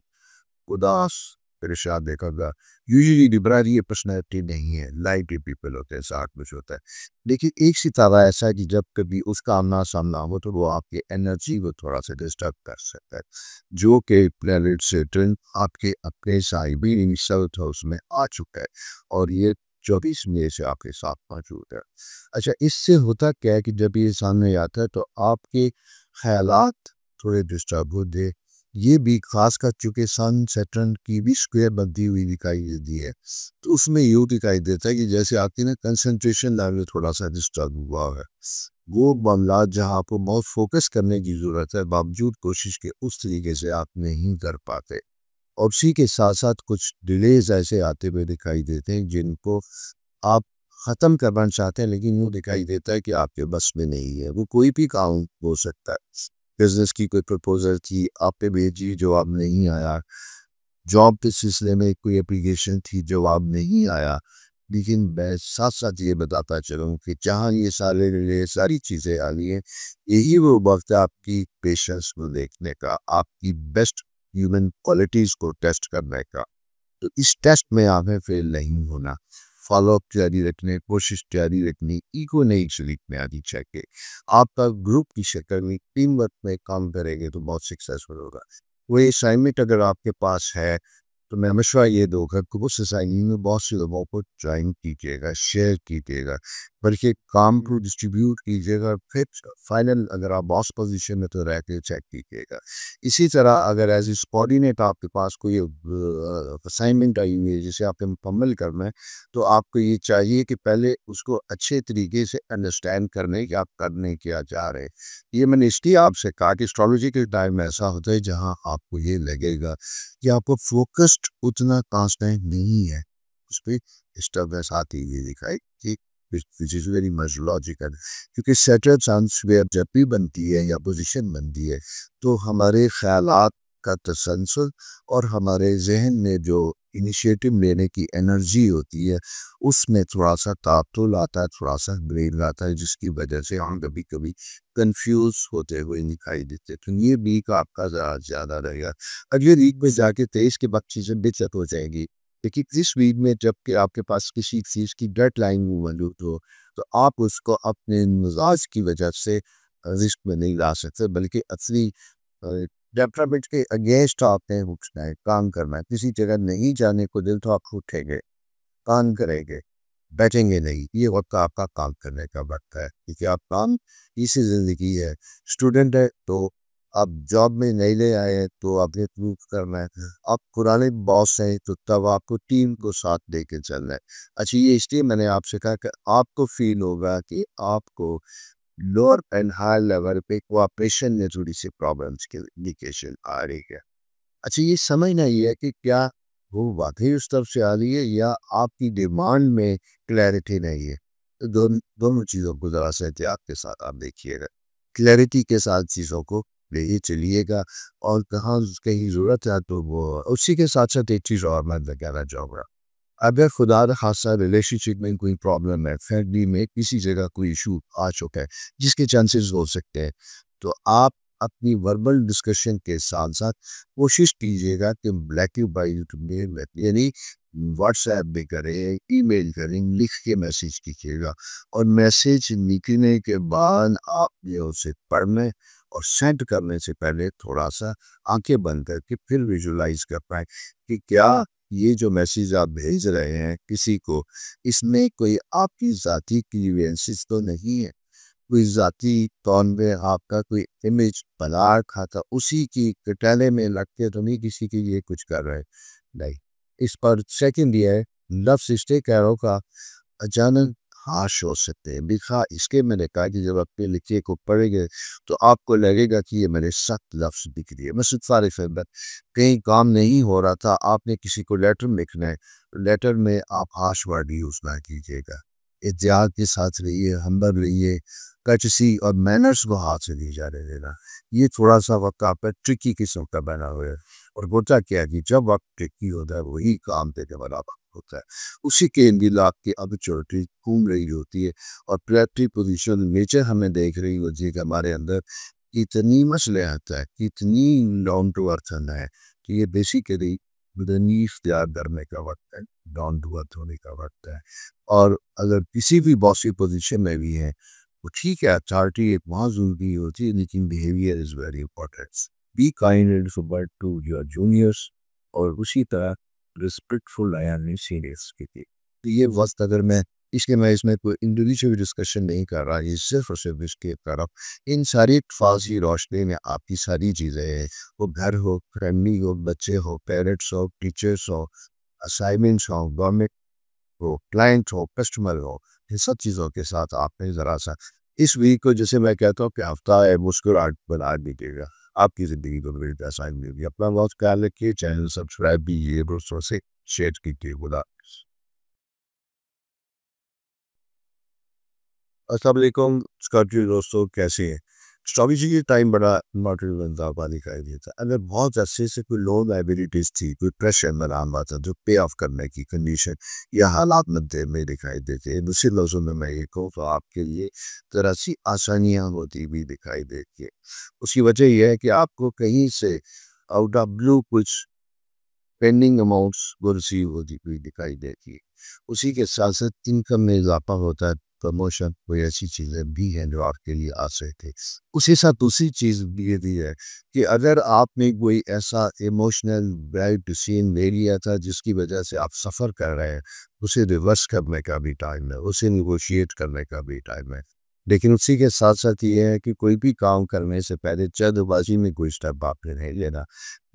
उदास परेशान देखा गया। यूजुअली लिबरल ये पर्सनैलिटी नहीं है, लाइटली पीपल होते हैं, साथ कुछ होता है। लेकिन एक सितारा ऐसा है कि जब कभी उसका आमना-सामना हो तो वो आपकी एनर्जी को थोड़ा-सा डिस्टर्ब कर सकता है, जो कि प्लैनेट सैटर्न आपके अपने साइबेरियन साउथ हाउस में आ चुका है और ये 24 मई से आपके साथ मौजूद है। अच्छा, इससे होता क्या है कि जब ये सामने आता है तो आपके ख़यालात थोड़े डिस्टर्ब होते हैं। ये भी खासकर चूँकि सन सैटर्न की भी स्क्वायर बनती हुई दिखाई देती है, तो उसमें यूँ दिखाई देता है कि जैसे आपकी ना कंसंट्रेशन लेवल थोड़ा-सा डिस्टर्ब हुआ है। वो मामलात जहाँ आपको बहुत फ़ोकस करने की ज़रूरत है, बावजूद कोशिश के उस तरीके से आप नहीं कर पाते। और उसी के साथ-साथ कुछ डिलेज़ ऐसे आते हुए दिखाई देते हैं जिनको आप ख़त्म करना चाहते हैं, लेकिन यूँ दिखाई देता है कि आपके बस में नहीं है। वो कोई भी काम हो सकता है। बिज़नेस की कोई प्रपोज़ल थी, आप पे भेजी, जवाब नहीं आया। जॉब के सिलसिले में कोई एप्लीकेशन थी, जवाब नहीं आया। लेकिन मैं साथ-साथ ये बताता चलूँ कि जहाँ ये सारी चीज़ें आ रही हैं, यही वो वक़्त है आपकी पेशेंस को देखने का, आपकी बेस्ट ह्यूमन क्वालिटीज़ को टेस्ट करने का। तो इस टेस्ट में आपने फेल नहीं होना, फॉलोअप जारी रखने, कोशिश जारी रखनी, ईगो नहीं खरीदनी आनी चाहिए। आपका ग्रुप की शक्ल में टीम वर्क में काम करेंगे तो बहुत सक्सेसफुल होगा। वही असाइनमेंट अगर आपके पास है तो मैं मशवरा ये दूंगा कि उस असाइनमेंट में बहुत से लोगों को ज्वाइन कीजिएगा, शेयर कीजिएगा, बल्कि काम को डिस्ट्रीब्यूट कीजिएगा। फिर फाइनल अगर आप बॉस पोजीशन में तो रह के चेक कीजिएगा। इसी तरह अगर एज ए सबॉर्डिनेट आपके पास कोई असाइनमेंट आई हुई है जिसे आपने मुकम्मल करना है, तो आपको ये चाहिए कि पहले उसको अच्छे तरीके से अंडरस्टैंड करने कि आप करने क्या चाह रहे हैं। ये मैंने इसलिए आपसे कहा कि एस्ट्रोलॉजी के टाइम ऐसा होता है जहाँ आपको ये लगेगा कि आपको फोकस्ड उतना कांस्टेंट नहीं है, उस पर डिस्टर्बेंस आती हुई दिखाई कि which is very much logical, क्योंकि सैटर्न सन स्क्वायर जब भी बनती है या पोजीशन बनती है तो हमारे ख्यालात का तसलसल और हमारे जहन में जो इनिशिएटिव लेने की एनर्जी होती है उसमें थोड़ा-सा तातुल आता है, थोड़ा-सा ब्रेक आता है, जिसकी वजह से हम कभी-कभी कन्फ्यूज़ होते हुए दिखाई देते हैं। तो ये वीक आपका ज़्यादा रहेगा। अगले वीक में जाके 23 के बाद चीज़ें बेहतर हो जाएँगी। देखिए, जिस वीक में जबकि आपके पास किसी चीज़ की डेडलाइन मौजूद हो, तो आप उसको अपने मिज़ाज की वजह से रिस्क में नहीं ला सकते, बल्कि असली अ, टेम्परामेंट के अगेंस्ट आपने उठना है, काम करना है। किसी जगह नहीं जाने को दिल तो आप उठेंगे, काम करेंगे, बैठेंगे नहीं। ये वक़्त आपका काम करने का वक़्त है, क्योंकि आप काम इसी ज़िंदगी है। स्टूडेंट है तो आप जॉब में नहीं ले आए हैं तो आपने प्रूव करना है। आप पुराने बॉस हैं तो तब आपको टीम को साथ लेके चलना है। अच्छा, ये इसलिए मैंने आपसे कहा कि आपको फ़ील होगा कि आपको लोअर एंड हायर लेवल पे कोऑपरेशन में थोड़ी-सी प्रॉब्लम्स की इंडिकेशन आ रही है। अच्छा, ये समझना ये है कि क्या वो वाक़ई उस तरफ से आ रही है या आपकी डिमांड में क्लैरिटी नहीं है। तो दोनों चीज़ों को ज़रा-सा एहतियात के साथ आप देखिएगा। क्लैरिटी के साथ चीज़ों को लेके चलिएगा और कहाँ कहीं ज़रूरत है तो वो उसी के साथ-साथ एक चीज़ और मैं कहना चाहूँगा। अगर खुदा न खास्ता रिलेशनशिप में कोई प्रॉब्लम है, फैमिली में किसी जगह कोई इशू आ चुका है, जिसके चांसेस हो सकते हैं, तो आप अपनी वर्बल डिस्कशन के साथ-साथ कोशिश कीजिएगा कि ब्लैक एंड व्हाइट में यानी व्हाट्सएप भी करें, ईमेल करें, लिख के मैसेज कीजिएगा और मैसेज लिखने के बाद आपने उसे पढ़ने और सेंड करने से पहले थोड़ा-सा आँखें बंद करके फिर विजुअलाइज़ कर पाएँ कि क्या ये जो मैसेज आप भेज रहे हैं किसी को, इसमें कोई आपकी ज़ाती ग्रीवेंसेस तो नहीं है? कोई ज़ाती तौर पे आपका कोई इमेज बना रखा था, उसी की कटहरे में लग के तो नहीं किसी के लिए कुछ कर रहे हैं? नहीं। इस पर सेकंड ये है, लफ्ज़ इसलिए कह रहा हूँ का अचानक हाश हो सकते हैं। लिखा इसके मैंने कहा कि जब अपने लिखे को पढ़ेंगे तो आपको लगेगा कि ये मेरे सख्त लफ्ज़ दिख रही है। मसद फ़ार फ़ैबर कहीं काम नहीं हो रहा था, आपने किसी को लेटर लिखना है, लेटर में आप हाश वर्ड यूज़ ना कीजिएगा। एहतियात के साथ रहिए, हम्बल रहिए, कर्टसी और मैनर्स को हाथ से नहीं जाने देना। ये थोड़ा-सा वक़्त आपका ट्रिकी किस्म का बना हुआ है और होता क्या है कि जब वक़्त ट्रिकी होता है, वही काम पे के बराबर होता है। उसी के लिए आपकी अपॉर्चुनिटी घूम रही होती है और प्लेटरी पोजीशन नेचर हमें देख रही होती है कि हमारे अंदर इतनी मसले आता है, इतनी डाउन टू अर्थ है कि ये बेसिकली बदनी इख्तियार करने का वक्त है, डाउन टू अर्थ होने का वक्त है। और अगर किसी भी बॉसी पोजीशन में भी है तो ठीक है, अथॉरिटी एक बहुत ज़रूरी होती है, लेकिन behaviour is very important. Be kind and support to your juniors और उसी तरह रिस्पेक्टफुल यानी सीनियर्स के लिए। तो ये वक़्त अगर मैं इसमें कोई इंडिविजुअल डिस्कशन नहीं कर रहा, ये सिर्फ़ और सिर्फ़ इसके तरफ इन सारी अल्फाज़ की रोशनी में आपकी सारी चीज़ें हैं, वो घर हो, फैमिली हो, बच्चे हो, पेरेंट्स हो, टीचर्स हो, असाइनमेंट्स हो, गवर्नमेंट हो, क्लाइंट हो, कस्टमर हो, इन सब चीज़ों के साथ आपने ज़रा-सा इस वीक को जैसे मैं कहता हूँ कि हफ़्ता है मुस्कुराहट बना दीजिएगा। आपकी ज़िंदगी को बड़ी आसान मिलेगी। अपना बहुत ख्याल रखिए, चैनल सब्सक्राइब कीजिए, दोस्तों से शेयर कीजिए। खुदा अस्सलाम वालेकुम स्कॉर्पियो दोस्तों, कैसे हैं? एस्ट्रोलॉजी के टाइम बड़ा इम्पोर्टेंट हुआ दिखाई देता है। अगर बहुत अच्छे से कोई लो लायबिलिटीज़ थी, कोई प्रेशर बना हुआ था जो पे ऑफ करने की कंडीशन या हालात मद्दे में दिखाई देते हैं। दूसरे लफ्ज़ों में मैं ये कहूँ तो आपके लिए ज़रा-सी आसानियाँ होती हुई दिखाई देती है। उसकी वजह ये है कि आपको कहीं से आउट ऑफ ब्लू कुछ पेंडिंग अमाउंट्स वो रिसीव होती हुई दिखाई देती है। उसी के साथ-साथ इनकम में इज़ाफ़ा होता है। प्रमोशन, कोई ऐसी चीज़ें भी हैं जो आपके लिए आ सकती। उसी साथ दूसरी चीज़ ये भी है कि अगर आपने कोई ऐसा इमोशनल बैड सीन ले लिया था जिसकी वजह से आप सफ़र कर रहे हैं, उसे रिवर्स करने का भी टाइम है, उसे नेगोशिएट करने का भी टाइम है। लेकिन उसी के साथ-साथ ये है कि कोई भी काम करने से पहले जल्दबाज़ी में कोई स्टेप आपने नहीं लेना,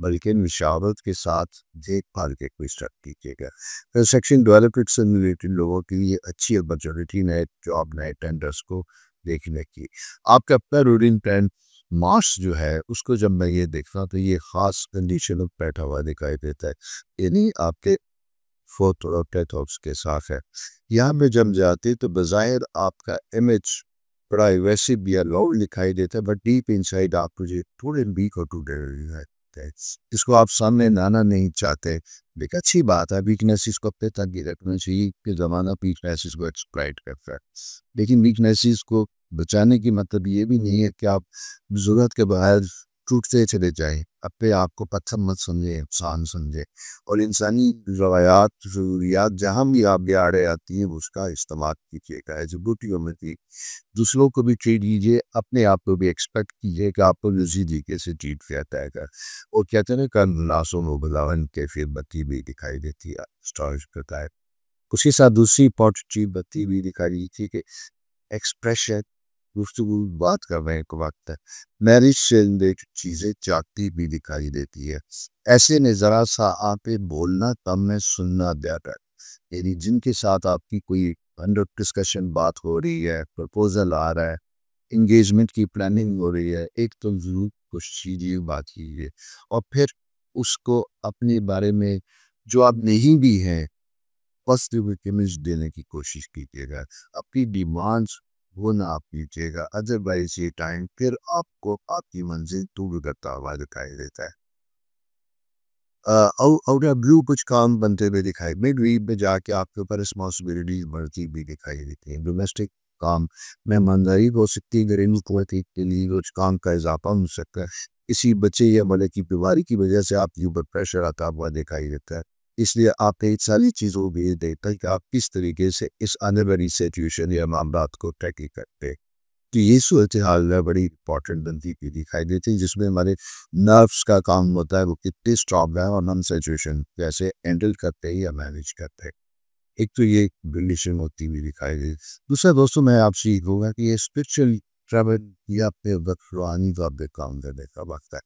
बल्कि मशावरत के साथ देखभाल के कोई स्टेप कीजिएगा। कंस्ट्रक्शन डेवलपमेंट से रिलेटेड लोगों के लिए अच्छी अपॉर्चुनिटी नए जॉब, नए टेंडर्स को देखने की। आपका अपना रूटीन प्लान मार्स जो है, उसको जब मैं ये देखता हूँ, तो ये ख़ास कंडीशन में बैठा हुआ दिखाई देता है। यानी आपके फोर्थ और टेंथ हाउस के साथ है। यहाँ पे जब जाते हैं तो बज़ाहिर आपका इमेज बड़ा वैसे भी अलाउ दिखाई देता है, बट डीप इनसाइड आप मुझे थोड़े वीक और टूटे हुए रहते हैं। इसको आप सामने लाना नहीं चाहते। एक अच्छी बात है, वीकनेसेस को अपने तक ही रखना चाहिए कि ज़माना वीकनेसेस को एक्सप्लॉइट करता है। लेकिन वीकनेसेस को बचाने की मतलब ये भी नहीं है कि आप ज़रूरत के बाहर टूटते चले जाएँ। अपने आप को पत्थर मत समझें, इंसान समझें। और इंसानी रवायात, ज़रूरियात जहाँ भी आप भी आड़े आती हैं, उसका इस्तेमाल कीजिएगा। एज़ अ गुड ह्यूमैनिटी दूसरों को भी ट्रीट कीजिए, अपने आप को भी एक्सपेक्ट कीजिए कि आपको इसी तरीके से ट्रीट किया जाएगा। और कहते हैं ना, कल नासों में बुलावन कैफियत बत्ती भी दिखाई देती है, स्टोरेज करता है। उसके साथ दूसरी पॉजिटिव बत्ती भी दिखाई दी थी कि एक्सप्रेशन, गुफ्तगू बात करने के वक्त मैरिज से रिलेटेड चीज़ें जाती भी दिखाई देती है। ऐसे में ज़रा सा आप ये बोलना कम है, सुनना ज़्यादा। यानी जिनके साथ आपकी कोई अंडर डिस्कशन बात हो रही है, प्रपोज़ल आ रहा है, एंगेजमेंट की प्लानिंग हो रही है, एक तो ज़रूर कुछ कीजिए, बात कीजिए। और फिर उसको अपने बारे में जो आप नहीं भी हैं, पॉजिटिव इमेज देने की कोशिश कीजिएगा। अपनी डिमांड्स वो ना आप कीजिएगा, अदरवाइज़ ये टाइम फिर आपको आपकी मंज़िल दूर करता हुआ दिखाई देता है। आउट ऑफ ब्लू कुछ काम बनते हुए दिखाई, मिड वीक में जाके आपके ऊपर रिस्पॉन्सिबिलिटीज बढ़ती भी दिखाई देती हैं। डोमेस्टिक काम मेहमानदारी हो सकती है, घरेलू कुव्वत के लिए कुछ काम का इजाफा हो सकता है। किसी बच्चे या बड़े की बीमारी की वजह से आपके ऊपर प्रेशर आता हुआ दिखाई देता है। इसलिए आप इन सारी चीज़ों को भी देखता है कि आप किस तरीके से इस आने वाली सिचुएशन या मामला को टैकल करते हैं। तो ये सूरत हाल है, बड़ी इंपॉर्टेंट बनती हुई दिखाई देती है, जिसमें हमारे नर्व्स का काम होता है, वो कितने स्ट्रॉन्ग है और हम सिचुएशन कैसे हैंडल करते हैं या मैनेज करते हैं। एक तो ये कंडीशन होती हुई दिखाई दे। दूसरा दोस्तों, मैं आपसे ये कहूँगा कि ये स्पिरिचुअल ट्रैवल या अपने वक्त रूहानी तौर पे काम करने का वक्त है।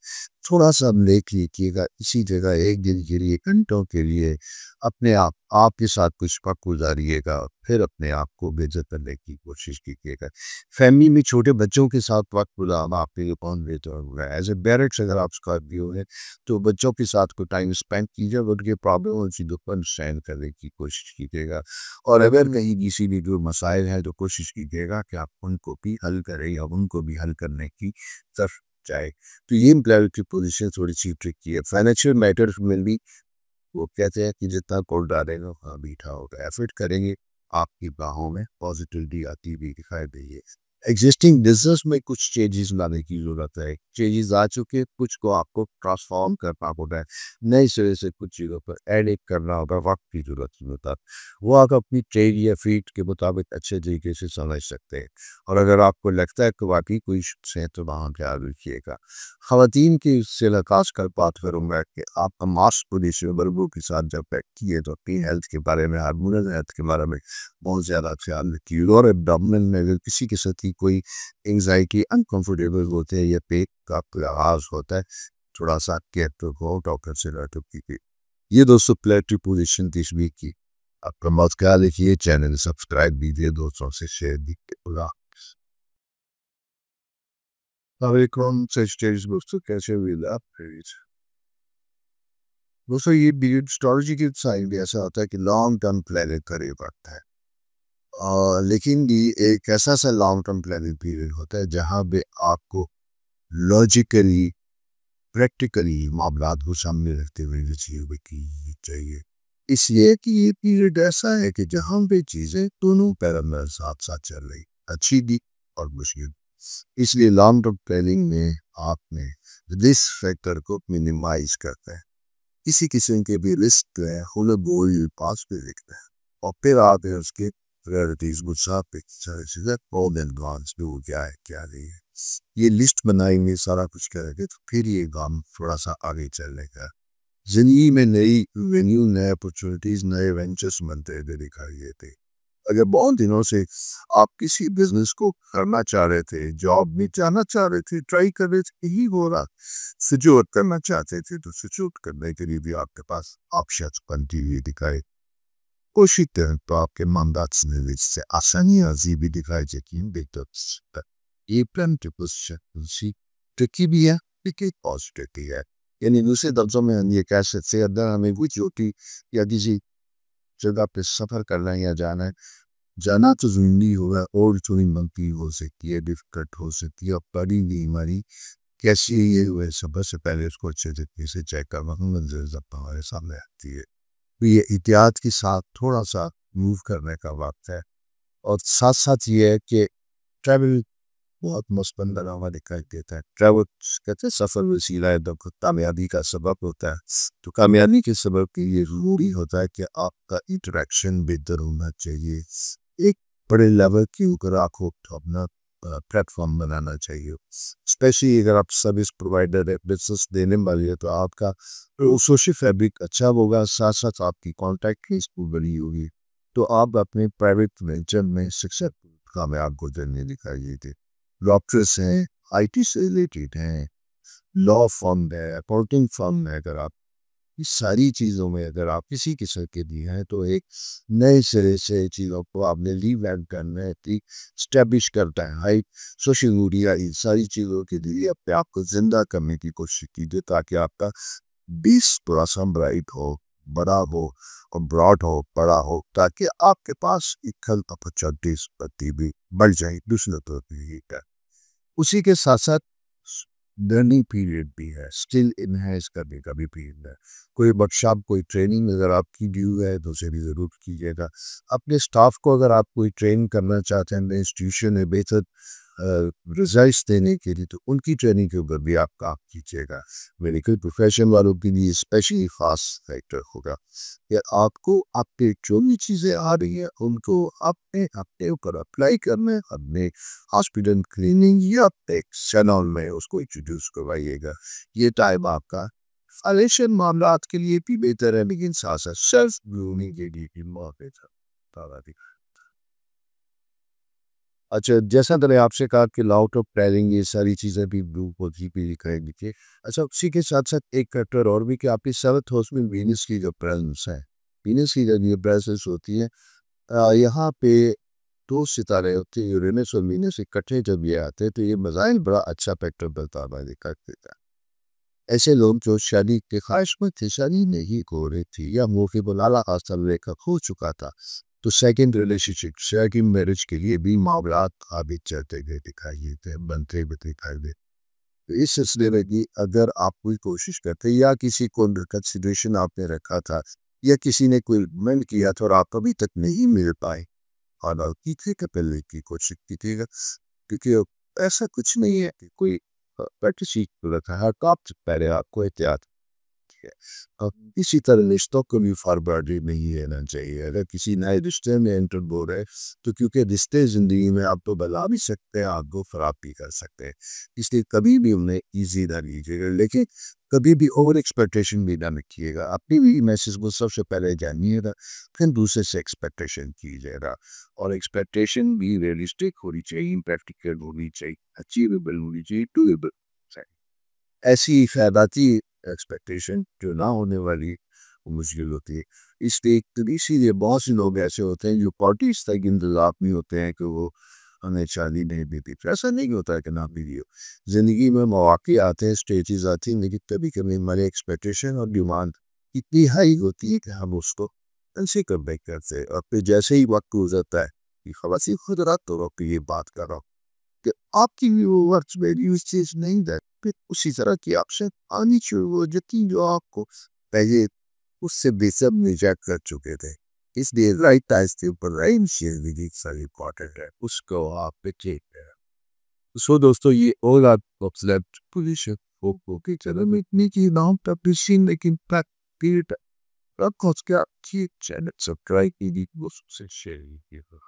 थोड़ा-सा ब्रेक लीजिएगा, इसी जगह 1 दिन के लिए, घंटों के लिए अपने आपके साथ कुछ वक़्त गुज़ारिएगा, फिर अपने आप को बेहतर करने की कोशिश कीजिएगा। फैमिली में छोटे बच्चों के साथ वक़्त गुज़ारना आपके लिए बहुत बेहतर होगा। एज़ अ पेरेंट्स अगर आप स्कॉर्पियो हैं, तो बच्चों के साथ कोई टाइम स्पेंड कीजिए और उनकी प्रॉब्लम और चीज़ों को अंडरस्टैंड करने की कोशिश कीजिएगा। और अगर कहीं किसी भी जो मसाइल हैं, तो कोशिश कीजिएगा कि आप उनको भी हल करें या उनको भी हल करने की तरफ जाए। तो ये एम्प्लॉयर की पोजीशन थोड़ी-सी ट्रिकी है। फाइनेंशियल मैटर्स में भी वो कहते हैं कि जितना कोल डालेगा वहाँ मीठा होगा। एफर्ट करेंगे, आपकी बाहों में पॉजिटिविटी आती हुई दिखाई देगी। एग्जिस्टिंग बिजनेस में कुछ चेंजेस लाने की ज़रूरत है। चेंजेस आ चुके हैं, कुछ को आपको ट्रांसफॉर्म करना होगा। नए सिरे से कुछ चीज़ों पर एडिट करना होगा, वक़्त की ज़रूरत होता है। वो आप अपनी ट्रेड या फ़ील्ड के मुताबिक अच्छे तरीके से समझ सकते हैं। और अगर आपको लगता है कि वाक़ई कोई इश्यूज़ हैं, तो वहाँ ख्याल रखिएगा। ख़वातीन की से ख़ास कर बात करूँगा कि आपका मास पोजीशन वर्गों के साथ जब बैठ किए, तो अपनी हेल्थ के बारे में, हार्मोनल हेल्थ के बारे में बहुत ज़्यादा ख्याल रखिए। और एब्डोमेन में अगर किसी के साथ ही कोई एंग्जाइटी, अनकंफर्टेबल होते हैं या पेट का कोई आगाज़ होता है, थोड़ा-सा केयर तो हो, डॉक्टर से रायता कीजिए। ये दोस्तों प्लेटरी पोजीशन थी इस वीक की। अपना बहुत ख्याल रखिए, चैनल सब्सक्राइब कीजिए, दोस्तों से शेयर भी कीजिएगा। वालेकुम सैजिटेरियस दोस्तों, कैसे हुए आप? दोस्तों, ये पीरियड एस्ट्रोलॉजी के साइड भी ऐसा होता है कि लॉन्ग टर्म प्लानिंग करे करता है। लेकिन ये एक ऐसा सा लॉन्ग टर्म प्लानिंग पीरियड होता है जहाँ पे आपको लॉजिकली, प्रैक्टिकली मामलात को सामने रखते हुए ये चीज़ें की चाहिए। इसलिए कि ये पीरियड ऐसा है कि जहाँ पे चीज़ें दोनों पैरेलल साथ-साथ चल रही, अच्छी भी और मुश्किल। इसलिए लॉन्ग टर्म प्लानिंग में आपने रिस्क फैक्टर को मिनिमाइज़ करते हैं। किसी किस्म के भी रिस्क जो है, उन्हें गोल पास पे लिखते हैं और फिर आप है उसके प्रायोरिटीज गुस्सा पे कौन एडवांस में क्या है क्या नहीं है, ये लिस्ट बनाएंगे सारा कुछ करेंगे तो फिर ये काम थोड़ा सा आगे चलेगा। जिंदगी में नई वेन्यू नए अपॉर्चुनिटीज नए वेंचर्स बनते हुए दिखाई देते। अगर बहुत दिनों से आप किसी बिजनेस को करना चाह रहे थे, जॉब भी जाना चाह रहे थे, ट्राई कर रहे थे, यही हो रहा, सिचुएट करना चाहते थे तो सिचुएट करने के लिए भी आपके पास ऑप्शंस बनती हुई दिखाई। कोशिश करें तो आपके mandates में से आसानियां भी दिखाई देती हैं बेहतर। ये प्लान की पोजीशन ट्रिकी भी है लेकिन पॉजिटिव है। यानी दूसरे दर्जों में हम ये कह सकते हैं अगर हमें कोई छोटी या किसी जगह पे सफर करना है या जाना है, जाना तो ज़रूरी होगा और थोड़ी मंकी हो सकती है, डिफ़िकल्ट हो सकती है, बड़ी बीमारी कैसी है ये हुए सबसे पहले उसको अच्छे तरीके से चेक करना मंज़िल जब हमारे सामने आती है। तो ये एहतियात के साथ थोड़ा-सा मूव करने का वक़्त है और साथ-साथ ये है कि ट्रैवल बहुत मस्त बना हुआ दिखाई देता है। ट्रैवल कहते हैं सफ़र वसीला है तो कामयाबी का सबब होता है। तो कामयाबी के सबब के लिए ज़रूरी होता है कि आपका इंटरेक्शन बेहतर होना चाहिए। एक बड़े लेवल के ऊपर आपको अपना प्लेटफ़ॉर्म बनाना चाहिए। स्पेशली अगर आप सर्विस प्रोवाइडर है, बिज़नेस देने वाले हैं तो आपका सोशल फैब्रिक अच्छा होगा, साथ-साथ आपकी कॉन्टैक्ट लिस्ट भी बड़ी होगी। तो आप अपने प्राइवेट वेंचर में सक्सेसफुल कामयाब गुज़रने दिखाई देते। डॉक्टर्स हैं, आईटी से रिलेटेड हैं, लॉ फर्म है, अकाउंटिंग फर्म है, अगर आप इस सारी चीज़ों में अगर आप किसी किस्म के भी हैं तो एक नए सिरे से चीज़ों को आपने रीवैम्प करना है, स्टैब्लिश करता है। हाई सोशल मीडिया इन सारी चीज़ों के लिए अपने आप को ज़िंदा करने की कोशिश कीजिए ताकि आपका बेस थोड़ा-सा ब्राइट हो, बड़ा हो और ब्रॉड हो, बड़ा हो ताकि आपके पास इक्वल अपॉर्चुनिटीज़ बनती भी बढ़ जाए दूसरों को भी है। उसी के साथ-साथ लर्निंग पीरियड भी है, स्किल एनहांस करने का भी पीरियड है। कोई वर्कशॉप, कोई ट्रेनिंग अगर आपकी ड्यू है तो उसे भी ज़रूर कीजिएगा। अपने स्टाफ को अगर आप कोई ट्रेन करना चाहते हैं, नए इंस्टीट्यूशन में बेहतर रिजल्ट्स देने के लिए तो उनकी ट्रेनिंग के ऊपर भी आप काम कीजिएगा। मेडिकल प्रोफेशन वालों के लिए स्पेशली ख़ास फैक्टर होगा कि आपको आपके जो भी चीज़ें आ रही हैं उनको अपने अपने ऊपर अप्लाई करना है, अपने हॉस्पिटल क्लीनिंग या एक सैलून में उसको इंट्रोड्यूस करवाइएगा। ये टाइम आपका फाइनेंशियल मामलात के लिए भी बेहतर है लेकिन साथ साथ सेल्फ ग्रूमिंग के लिए भी बहुत बेहतर है। अच्छा, जैसा मैंने आपसे कहा कि लॉट ऑफ प्लानिंग ये सारी चीज़ें भी ग्रुप होती भी दिखाई देखिए। अच्छा, उसी के साथ-साथ एक फैक्टर और भी कि आपकी 7th हाउस में वीनस की जो प्रेज़ेंस है, वीनस की जब ये प्रेज़ेंस होती है यहाँ पे 2 सितारे होते हैं यूरेनस और वीनस इकट्ठे जब ये आते हैं तो ये मज़ाहिर बड़ा अच्छा फैक्टर बताता दिखाई देता है। ऐसे लोग जो शादी के ख्वाहिशमंद थे, शादी नहीं हो रही थी या मौके पर आला खासा ब्रेकअप हो चुका था, तो सेकंड रिलेशनशिप सेकंड मैरिज के लिए भी मामलात आगे चलते गए दिखाई देते हैं, बनते हुए दिखाई देते। तो इस सिलसिले में भी अगर आप कोई कोशिश करते या किसी को कंसिडरेशन आपने रखा था या किसी ने कोई रिकमेंड किया था और आप अभी तक नहीं मिल पाए और आप कीजिएगा पहले की कोशिश कीजिएगा क्योंकि ऐसा कुछ नहीं है कि कोई सीख रखा है तो आप पहले आपको एहतियात है। इसी तरह रिश्तों को भी फॉरवर्ड नहीं रहना चाहिए। अगर किसी नए रिश्ते में एंटर हो रहे तो क्योंकि रिश्ते ज़िंदगी में आप तो बदला भी सकते हैं, आपको ख़राब भी कर सकते हैं। इसलिए कभी भी उन्हें ईज़ी ना लीजिएगा लेकिन कभी भी ओवर एक्सपेक्टेशन भी ना रखिएगा। अपनी भी मैसेज को सबसे पहले जानिएगा, फिर दूसरे से एक्सपेक्टेशन कीजिएगा और एक्सपेक्टेशन भी रियलिस्टिक होनी चाहिए, प्रैक्टिकल होनी चाहिए, अचीवेबल होनी चाहिए, डूएबल चाहिए। ऐसी ख़ैराती एक्सपेक्टेशन जो ना होने वाली वो मुश्किल होती है। इसलिए इसीलिए बहुत से लोग ऐसे होते हैं जो 40s तक इंतज़ार में होते हैं कि वो हमें शादी नहीं देती। तो ऐसा नहीं होता है कि ना मिली हो। ज़िंदगी में मौक़े आते हैं, स्टेजेस आती हैं लेकिन कभी-कभी हमारी एक्सपेक्टेशन और डिमांड इतनी हाई होती है कि हम उसको कंसीडर नहीं करते और फिर जैसे ही वक़्त गुज़रता है कि खलास ही खुद रात तो वक़्त ये बात कर रहा हूँ कि आपकी व्यूअर्स वैल्यू इस चीज़ नहीं है, फिर उसी तरह की ऑप्शन आनी शुरू हो जाती जो आपको पहले उससे बेसब रिजेक्ट कर चुके थे। इसलिए राइट टाइम के ऊपर राइट शेयर भी सारी इम्पोर्टेंट है, उसको आप पे चेक करें। सो दोस्तों ये और आप ऑब्सलेट पोजीशन ओके चलो मैं इतनी की नाम पब्लिशिंग लेकिन पीरियड रखो क्या चैनल सब्सक्राइब कीजिए, वो सबसे शेयर कीजिए।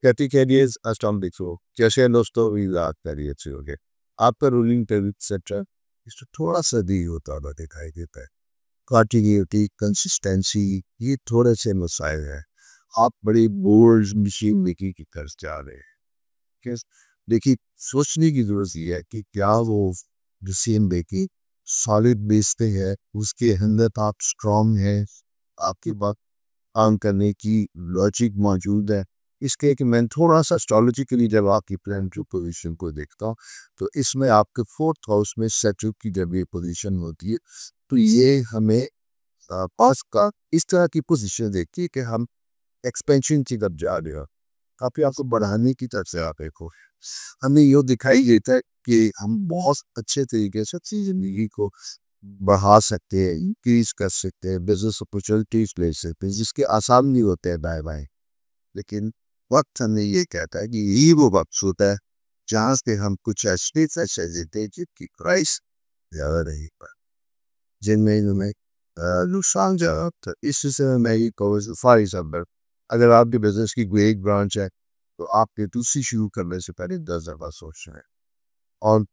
कहती कैरियर्स अस्टॉम दिखो जैसे दोस्तों भी रात कैरियर से हो गए आपका रूलिंग सेक्टर इसमें थोड़ा सा दी होता हुआ दिखाई देता है। कॉन्टिन्यूटी कंसिस्टेंसी ये थोड़े से मसाइल हैं। आप बड़ी बोल्ड मशीन मेकिंग की तरफ जा रहे हैं। कैस देखिए सोचने की ज़रूरत ये है कि क्या वो डिसीजन मेकिंग सॉलिड बेस पे है, उसके अंदर आप स्ट्रॉन्ग हैं, आपके पास काम करने की लॉजिक मौजूद है। इसके कि मैं थोड़ा-सा एस्ट्रोलॉजिकली जब आपकी प्लैनेटरी पोज़ीशन को देखता हूँ, तो इसमें आपके 4th हाउस में सैटर्न की जब ये पोज़ीशन होती है, तो ये हमें पास का इस तरह की पोज़ीशन देती है कि हम एक्सपेंशन की तरफ जा रहे हो। काफ़ी आपको बढ़ाने की तरफ से आप देखो। हमें ये दिखाई देता है कि हम बहुत अच्छे तरीके से अपनी ज़िंदगी को बढ़ा सकते हैं, इंक्रीज़ कर सकते हैं, बिज़नेस अपॉर्चुनिटीज़ ले सकते हैं, जिसके आसाम नहीं होते हैं दाएँ-बाएँ। लेकिन वक़्त हमें ये कहता है कि यही वो वक़्त होता है, जहाँ से हम कुछ ऐसे फैसले लेते हैं जिनकी प्राइस ज़्यादा नहीं पर जिनमें हमें नुकसान ज़्यादा होता है। इस सिलसिले में मैं ये कहूँ फॉर एग्ज़ाम्पल अगर आपके बिज़नेस की कोई एक ब्रांच है, तो आपके दूसरी शुरू करने से पहले 10 दफ़ा सोचना है और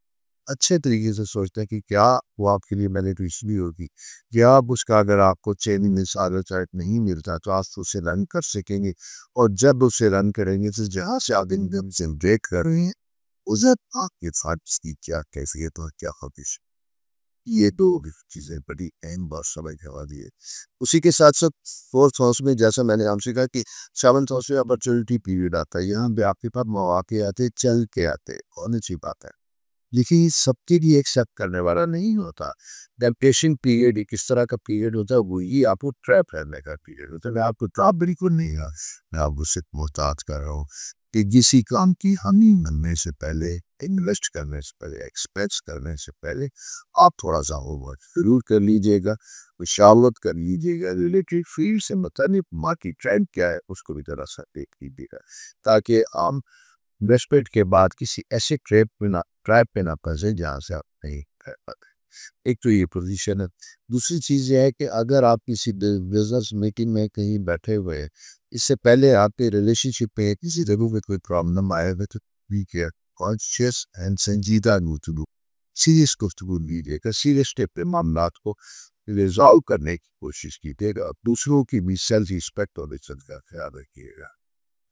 अच्छे तरीके से सोचते हैं कि क्या वो आपके लिए बेनिफिशियल भी होगी। क्या आप उसका अगर आपको चेंजिंग मिसाल चार्ट नहीं मिलता तो आप उसे रन कर सकेंगे और जब उसे रन करेंगे तो जहाँ से आप इनकम से ब्रेक कर रहे हैं उधर आपके फंड्स की क्या कैफियत और क्या हॉबिश ये दो चीज़ें बड़ी अहम बात समझ के वाली है। उसी के साथ साथ 4th हाउस में जैसा मैंने आपसे कहा कि 7th हाउस में अपॉर्चुनिटी पीरियड आता है। यहाँ पे आपके पास मौके आते हैं, चल के आते हैं, कौन सी बात है। देखिए, ये सबके लिए एक्सेप्ट करने वाला नहीं होता। टेम्पटेशन पीरियड एक इस तरह का पीरियड होता है, वही आपको ट्रैप करने का पीरियड होता है। मैं आपको ट्रैप बिल्कुल नहीं है, मैं आपको सिर्फ मोहताज कर रहा हूँ कि किसी काम की हामी बनने से पहले, इन्वेस्ट करने से पहले, एक्सपेंस करने से पहले आप थोड़ा-सा होमवर्क ज़रूर कर लीजिएगा, मशावरत कर लीजिएगा, रिलेटेड फील्ड से मुतालिक मार्केट ट्रेंड क्या है, उसको भी ज़रा-सा देख लीजिएगा, ताकि आप इन्वेस्टमेंट के बाद किसी ऐसे ट्रैप पे ना फंसे जहाँ से आप नहीं कर पाते। एक तो ये पोजीशन है। दूसरी चीज़ ये है कि अगर आप किसी बिज़नेस मीटिंग में कहीं बैठे हुए हैं, इससे पहले आपके रिलेशनशिप में किसी तरह में कोई प्रॉब्लम आया है तो बी केयर कॉन्शियस एंड संजीदा गुफ्तगू सीरियस गुफ्तगू लीजिएगा। सीरियस स्टेप पे मामलात को रिज़ॉल्व करने की कोशिश कीजिएगा। दूसरों की भी सेल्फ रिस्पेक्ट और इज़्ज़त का ख्याल रखिएगा।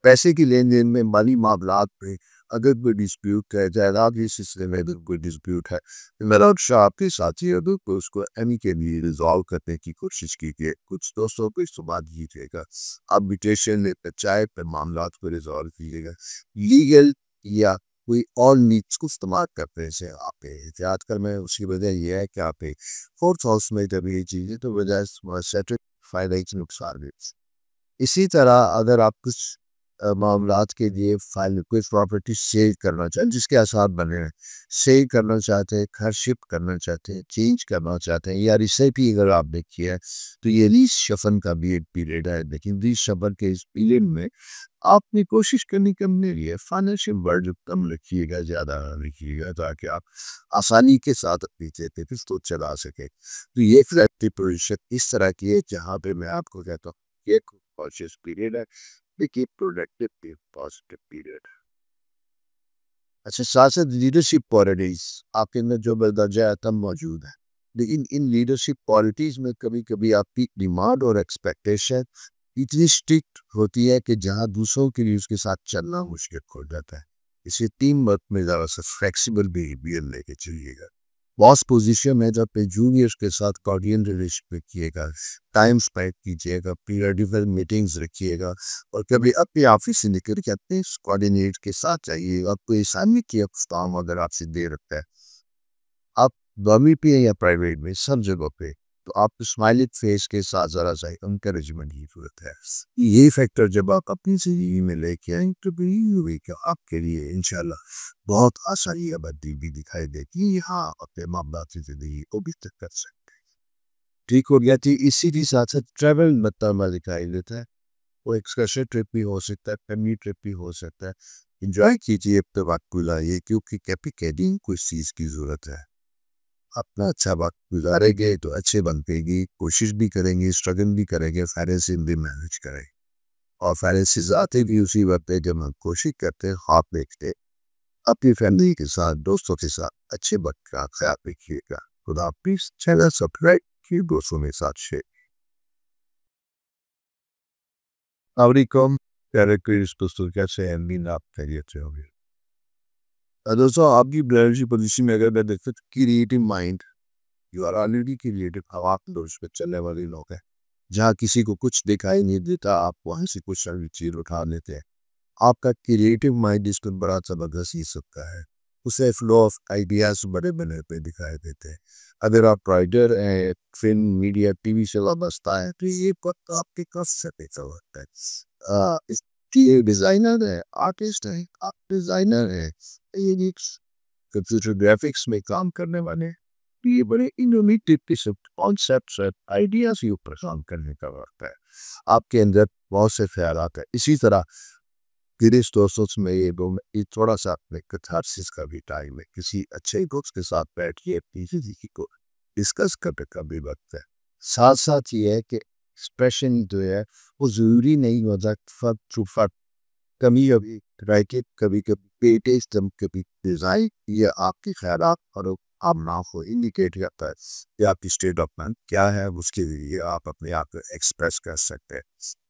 पैसे की लेन-देन में माली मामलात में अगर कोई डिस्प्यूट है, जायदाद के सिलसिले में अगर कोई डिस्प्यूट है, तो मेरा शाह आपके साथी है तो उसको एमिकेबली रिज़ॉल्व करने की कोशिश कीजिए। कुछ दोस्तों को इस्तेमाल कीजिएगा। आर्बिट्रेशन पे चाय पे मामलात को रिज़ॉल्व कीजिएगा। लीगल या कोई और नीड्स को इस्तेमाल करने से आप एहतियात करना है। उसकी वजह ये है कि आप 4th हाउस में जब ये चीज़ें तो वजह सेटल फ़ायदा की नुकसान है। इसी तरह अगर आप कुछ मामलात के लिए फाइल कोई प्रॉपर्टी सेल करना चाहें जिसके आसार बने हैं, सेल करना चाहते हैं, घर शिफ्ट करना चाहते हैं, चेंज करना चाहते हैं या रिसेंटली अगर आपने किया है, तो ये लीज़ शफ़न का भी एक पीरियड है। लेकिन लीज़ शफ़न के इस पीरियड में आपने कोशिश करनी कम लिए फाइनेंशियल बर्डन कम रखिएगा, ज़्यादा ना रखिएगा ताकि आप आसानी के साथ अपनी ज़िंदगी को चला सकें। तो ये एक पोजीशन इस तरह की है जहाँ पे मैं आपको कहता हूँ, ये कॉन्शियस पीरियड है, देखिए प्रोडक्टिव पे पॉजिटिव पीरियड। अच्छा साथ-साथ लीडरशिप क्वालिटीज़ आपके अंदर जो बदर्जा है तब मौजूद है। लेकिन इन लीडरशिप क्वालिटीज़ में कभी-कभी आपकी डिमांड और एक्सपेक्टेशन इतनी स्ट्रिक्ट होती है कि जहाँ दूसरों के लिए उसके साथ चलना मुश्किल हो जाता है। इसे टीम वर्क में ज़रा-सा फ्लेक्सिबल बिहेवियर लेके चलिएगा। बॉस पोजीशन में जब पे जूनियर्स के साथ कॉर्डियल रिलेशन रखिएगा, टाइम स्पेंड कीजिएगा, पीरियडिकल मीटिंग्स रखिएगा और कभी अपने ऑफिस से निकल के अपने कोऑर्डिनेट के साथ जाइए। आपको असाइनमेंट किया काम अगर आपसे दे रखा है, आप गवर्नमेंट पे या प्राइवेट में सब जगह पे, तो आपको स्माइली फेस के साथ ज़रा-सा एनकरेजमेंट की ज़रूरत है। ये फैक्टर जब आप अपनी ज़िंदगी में लेके आएँ तो भी क्या आपके लिए इंशाल्लाह बहुत आसानी आबादी भी दिखाई देगी। हाँ, अपने मामलाती ज़िंदगी को भी तय कर सकते हैं। ठीक हो गया जी, इसी के साथ-साथ ट्रैवल मतलब दिखाई देता है। वो एक्सकर्शन ट्रिप भी हो सकता है, फैमिली ट्रिप भी हो सकता है। एन्जॉय कीजिए अपने वक़्त को लाइए क्योंकि कैपी कैडिंग को इस चीज़ की ज़रूरत है। अपना अच्छा वक़्त गुज़ारेंगे तो अच्छे बन पाएगी, कोशिश भी करेंगे, स्ट्रगल भी करेंगे, फाइनेंशियल भी मैनेज करेंगे। और फाइनेंसेस आते भी उसी वक्त है जब हम कोशिश करते हैं ख्वाब देखते हैं। अपनी फैमिली के साथ, दोस्तों के साथ अच्छे वक्त का ख्याल रखिएगा। खुदा हाफिज़। चैनल सब्सक्राइब कीजिए, दोस्तों के साथ शेयर। वालेकुम, कैरेक्टर्स दोस्तों कैसे हैं? नींद आप खैरियत से होंगे। दोस्तों आपकी ब्लैंड पोजीशन में अगर मैं देखता हूँ creative mind, you are already creative, अब आप तो उस पे चलने वाले लोग हैं। जहाँ किसी को कुछ दिखाई नहीं देता, आप वहाँ से कुछ ना कुछ चीज़ उठा लेते हैं। आपका क्रिएटिव माइंड इसको बड़ा ज़बरदस्त सीख सकता है। उसे फ्लो ऑफ आइडियाज़ बड़े-बड़े पे दिखाई देते हैं। अगर आप राइटर हैं, फ़िल्म, मीडिया, टीवी से वाबस्ता है, तो ये वक़्त आपके कस से बेहतर होता है। इसलिए डिज़ाइनर है, आर्टिस्ट है, आप डिज़ाइनर हैं, ये कंप्यूटर ग्राफिक्स में काम करने वाले हैं, तो ये बड़े इनोवेटिव किस्म कॉन्सेप्ट्स है, आइडियाज़ के ऊपर काम करने का वक़्त है। आपके अंदर बहुत से ख़यालात हैं। इसी तरह गिरीश दोस्तों में ये थोड़ा-सा अपने कैथार्सिस का भी टाइम है। किसी अच्छे दोस्त के साथ बैठिए, अपनी ज़िंदगी को डिस्कस करने का भी वक़्त है। साथ-साथ ये है कि एक्सप्रेशन जो है, वो ज़रूरी नहीं होता फ़र्क टू फ़र्क, कभी-कभी राइटिंग, कभी-कभी पेटेज़म, कभी डिज़ाइन, ये आपके ख़यालात और भावनाओं को इंडिकेट करता है कि आपकी स्टेट ऑफ माइंड क्या है, उसके लिए आप अपने आप को एक्सप्रेस कर सकते हैं।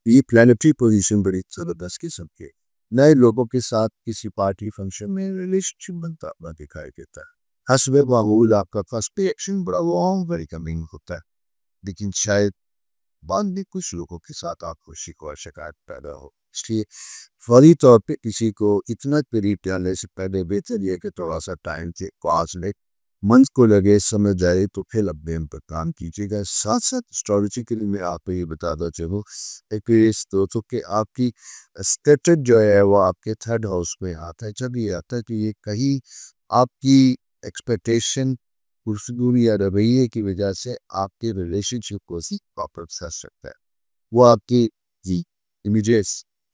ये प्लैनेटरी पोज़ीशन बड़ी ज़बरदस्त किस्म की है। नए लोगों के साथ किसी पार्टी फंक्शन में रिलेशनशिप बनता हुआ दिखाई देता है। हस्बे मामूल आपका फर्स्ट रिएक्शन बड़ा लॉन्ग वेलकमिंग होता है, लेकिन शायद बाद में कुछ लोगों के साथ आपको शिकवा शिकायत पैदा हो। इसलिए फौरी तौर पे किसी को इतना करीब जाने से पहले बेहतर ये है कि थोड़ा सा टाइम से पास ले, मन को लगे समझ जाए तो फिर अपने हम पर काम कीजिएगा। साथ साथ एस्ट्रोलॉजिकली मैं आपको ये बताता चलूँ एक इस दोस्तों कि आपकी स्टेटस जो है वो आपके थर्ड हाउस में आता है। जब ये आता है तो ये कहीं आपकी एक्सपेक्टेशन गुफ्तगू या रवैये की वजह से आपके रिलेशनशिप को सी प्रॉपर कर सकता है। वो आपकी जी इमीडिएट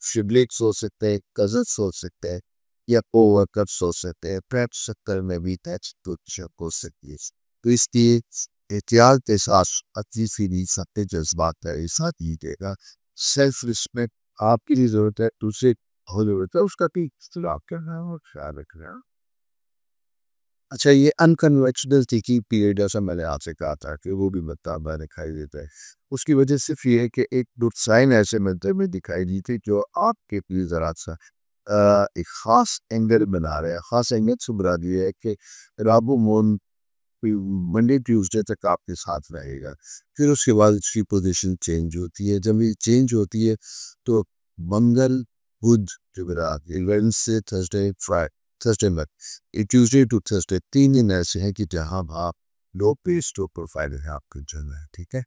सिबलिंग्स हो सकते हैं, कज़न्स हो सकते हैं या कोवर्कर्स हो सकते हैं, फ्रेंड्स सर्कल में भी टच तो हो सकती है। तो इसलिए एहतियात के साथ अपनी फीलिंग्स, अपने जज्बात का साथ दीजिएगा। सेल्फ रिस्पेक्ट आपकी भी ज़रूरत है, दूसरे को ज़रूरत है, उसका भी इख्तिलाफ करना है और ख्याल रखना है। अच्छा, ये अनकन्वेंशनल थिंकिंग पीरियड जैसा मैंने आपसे कहा था कि वो भी मतलब दिखाई देता है। उसकी वजह सिर्फ ये है कि एक दो साइन ऐसे मिलते में दिखाई दी थी जो आपके लिए ज़रा-सा एक ख़ास एंगल बना रहे हैं। ख़ास एंगल से मुराद ये है कि राबो मून मंडे ट्यूसडे तक आपके साथ रहेगा। फिर उसके बाद उसकी पोज़ीशन चेंज होती है। जब ये चेंज होती है तो मंगल, बुध, जुमेरात, ये वेडनेसडे, थर्सडे, थर्सडे में ये ट्यूसडे टू थर्सडे 3 दिन ऐसे हैं कि जहाँ आप लो पेस लो प्रोफाइल है आपके चलना है, ठीक है?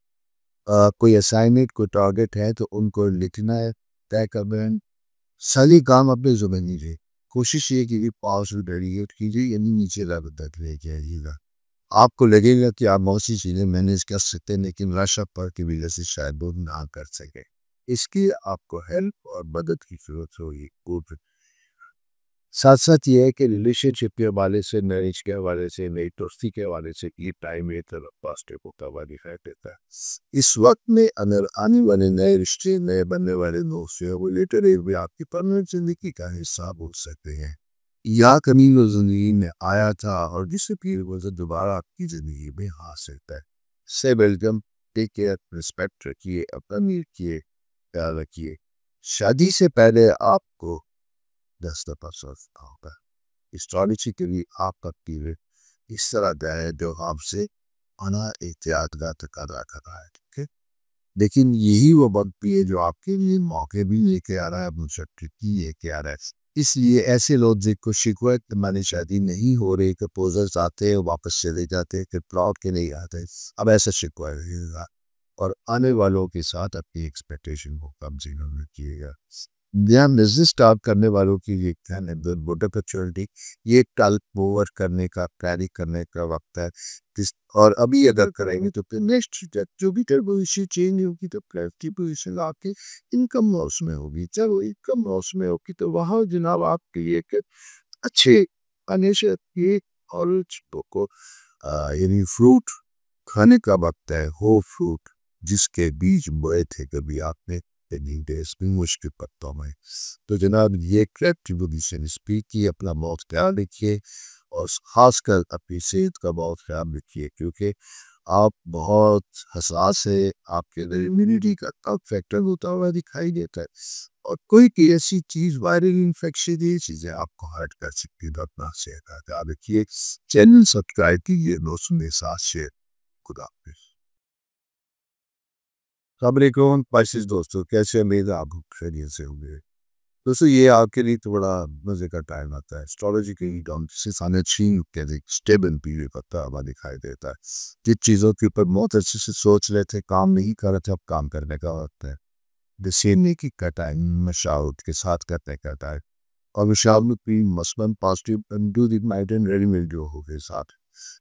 कोई असाइनमेंट, कोई टारगेट है तो उनको लिखना है, तय करना है। सारी काम अपने ज़ुम्मे लीजिए। कोशिश ये कीजिए पॉज़िटिव डेडिकेट कीजिए, यानी नीचे लेवल तक लेके आइएगा। आपको लगेगा कि आप बहुत सी चीज़ें मैनेज कर सकते हैं, लेकिन रश ऑफ वर्क की वजह से शायद वो ना कर सकें। इसकी आपको हेल्प और मदद की ज़रूरत होगी। साथ-साथ ये है कि रिलेशनशिप के हवाले से, मैरिज के हवाले से, नई दोस्ती के हवाले से ये टाइम ये तरफ पॉजिटिव होता हुआ दिखाई देता है। इस वक़्त में अगर आने वाले नए रिश्ते, नए बनने वाले दोस्त जो है वो लिटरली भी आपकी परमानेंट ज़िंदगी का हिस्सा हो सकते हैं। या कभी वो ज़िंदगी में आया था और डिसअपीयर हुआ तो दोबारा आपकी ज़िंदगी में आ सकता है। से वेलकम, टेक केयर, रिस्पेक्ट रखिए, अपना रखिए, ख्याल रखिए। शादी से पहले आपको 10 दफ़ा सोचना होगा। एस्ट्रोलॉजी के लिए आपका पीरियड इस तरह का है जो आपसे अना एहतियात का तकाज़ा कर रहा है, ठीक है? लेकिन यही वो वक़्त भी है जो आपके लिए मौके भी लेके आ रहा है, मुशक्क़त लेके आ रहा है। इसलिए ऐसे लोग जिनको शिकवा है कि हमारी शादी नहीं हो रही, प्रपोज़ल्स आते हैं, वापस चले जाते हैं, फिर लौट के नहीं आते। अब ऐसा शिकवा रहेगा और आने वालों के साथ अपनी एक्सपेक्टेशन को कम ज़ीरो रखिएगा। नया बिज़नेस स्टार्ट करने वालों के लिए क्या है गुड अपॉर्चुनिटी, ये टाल ओवर करने का, प्लानिंग करने का वक़्त है। जिस और अभी अगर करेंगे तो फिर नेक्स्ट जो भी पोज़ीशन चेंज होगी तो प्लस की पोज़ीशन आपकी इनकम लॉस में होगी। जब वो इनकम लॉस में होगी तो वहाँ जनाब आपके लिए एक अच्छे फाइनेंशियल ये और चीज़ों को यानी फ्रूट खाने का वक़्त है, वो फ्रूट जिसके बीज बोए थे कभी आपने, पेंडिंग डेज में मुश्किल पड़ता मैं। तो जनाब ये क्रिएटिव पोजीशन स्पीक की अपना बहुत ख्याल रखिए और ख़ासकर अपनी सेहत का बहुत ख्याल रखिए क्योंकि आप बहुत हसास है, आपके अंदर इम्यूनिटी का टफ फैक्टर होता हुआ दिखाई देता है और कोई की ऐसी चीज़ वायरल इन्फेक्शन ये चीज़ें आपको हर्ट कर सकती है। तो अपना सेहत का ख्याल रखिए, चैनल सब्सक्राइब कीजिए, दोस्तों के साथ शेयर। खुदा हाफिज़। अस्सलामुअलैकुम पाइसेस दोस्तों, कैसे उम्मीद है आप खैरियत से होंगे। दोस्तों ये आपके लिए तो बड़ा मज़े का टाइम आता है। एस्ट्रोलॉजी के टर्म से सामने चीन कहते हैं स्टेबल पीरियड पता हुआ दिखाई देता है। जिन चीज़ों के ऊपर बहुत अच्छे से सोच रहे थे, काम नहीं कर रहे थे, अब काम करने का वक्त है। डिसीजन की का टाइम मशावत के साथ करने का टाइम और मशावत भी मसलन positive do the mind and ready मिल जो हो के साथ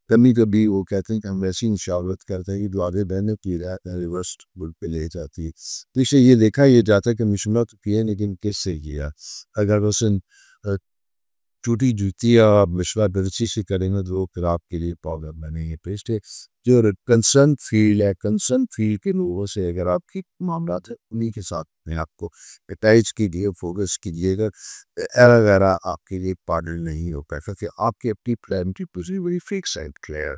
कभी-कभी वो कहते हैं कि हम वैसी इंशाअल्लाह करते हैं कि जो आगे बहने की रिवर्स मुल्क पे ले जाती है। तो इससे ये देखा ये जाता है कि मिशुला तो किया लेकिन किससे किया? अगर उसने अ, टूटी जूती या विश्वासदर्शी से करेंगे तो वो फिर आपके लिए प्रॉब्लम बनेंगे। तो इसलिए जो कंसर्न फील्ड है, कंसर्न फील्ड के लोगों से अगर आपकी मामलात है, उन्हीं के साथ में आपको अटैच कीजिए, फोकस कीजिएगा। एरा-गैरा आपके लिए पार्टनर नहीं हो पाएगा क्योंकि आपकी अपनी प्राइमरी पोज़ीशन बड़ी फिक्स एंड क्लियर।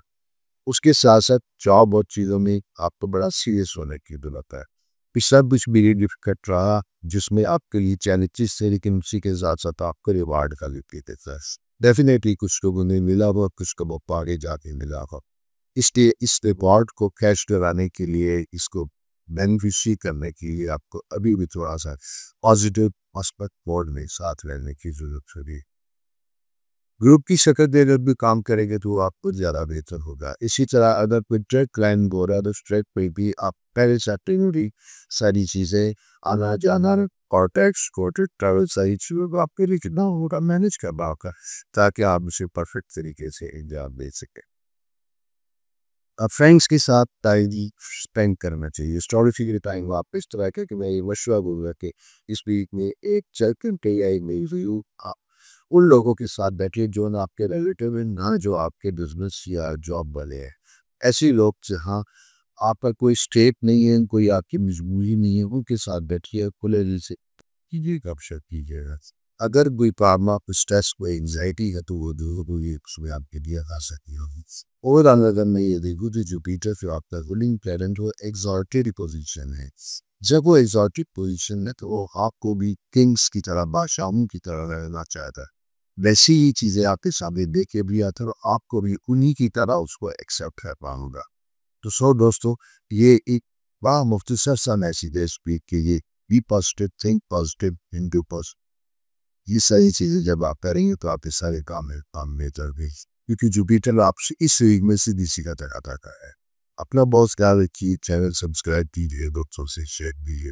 उसके साथ-साथ जॉब और चीज़ों में आपको बड़ा सीरियस होने की ज़रूरत है। पिछला कुछ पीरियड डिफिकल्ट रहा जिसमें आपके लिए चैलेंजेस थे लेकिन उसी के साथ-साथ आपको रिवार्ड का भी देता है। डेफ़िनेटली कुछ लोगों ने मिला होगा, कुछ को मौका आगे जाके मिला होगा। इसलिए इस रिवॉर्ड को कैश कराने के लिए, इसको बेनिफिशियरी करने के लिए आपको अभी भी थोड़ा-सा पॉज़िटिव मस्बत मोड में साथ रहने की ज़रूरत होगी। ग्रुप की शक्ल में अगर भी काम करेंगे तो वो आपको ज़्यादा बेहतर होगा। इसी तरह अगर कोई ट्रैक क्लाइंट हो रहा है तो उस ट्रैक पे भी आप पहले से एक्टिविटी सारी चीज़ें आना-जाना कॉन्टैक्ट्स, कॉन्टैक्ट ट्रैवल सारी चीज़ों को आपके लिए कितना होगा मैनेज करना होगा ताकि आप उसे परफेक्ट तरीके से एग्ज़ाम दे सकें। फ्रेंड्स के साथ टाइम स्पेंड करना चाहिए। स्टोरेज के टाइम वापस तरह का कि मैं ये मशवरा दूँगा कि इस वीक में एक चेक-इन के या एक रिव्यू उन लोगों के साथ बैठिए जो ना आपके रिलेटिव हैं, ना जो आपके बिज़नेस या जॉब वाले हैं। ऐसे लोग जहाँ आपका कोई स्टेक नहीं है, कोई आपकी मजबूरी नहीं है, उनके साथ बैठिए, खुले दिल से कीजिए, गपशप कीजिएगा। अगर कोई प्रॉब्लम आपको स्ट्रेस कोई एंग्जायटी है तो वो दूर होगी, उसमें आपके लिए आ सकती होगी। और अगर मैं ये देखूँ तो जुपिटर जो आपका रूलिंग प्लैनेट वो एक्सॉल्टेड पोजीशन है। जब वो एक्सॉल्टेड पोजीशन है तो वो आपको भी किंग्स की तरह, बादशाहों की तरह रहना चाहता है। वैसी ही चीज़ें आपके सामने देख के भी आता है और आपको भी उन्हीं की तरह उसको एक्सेप्ट कर पाऊँगा। तो सो दोस्तों ये एक बड़ा मुख्तसर सा मैसेज है स्पीक के ये be positive, think positive, do positive. ये सारी चीज़ें जब आप करेंगे तो आपके सारे काम में चल गई क्योंकि जुपिटर आपसे इस वीक में सीधी सी का है। अपना बहुत ख्याल रखिए, चैनल सब्सक्राइब कीजिए, दोस्तों से शेयर कीजिए।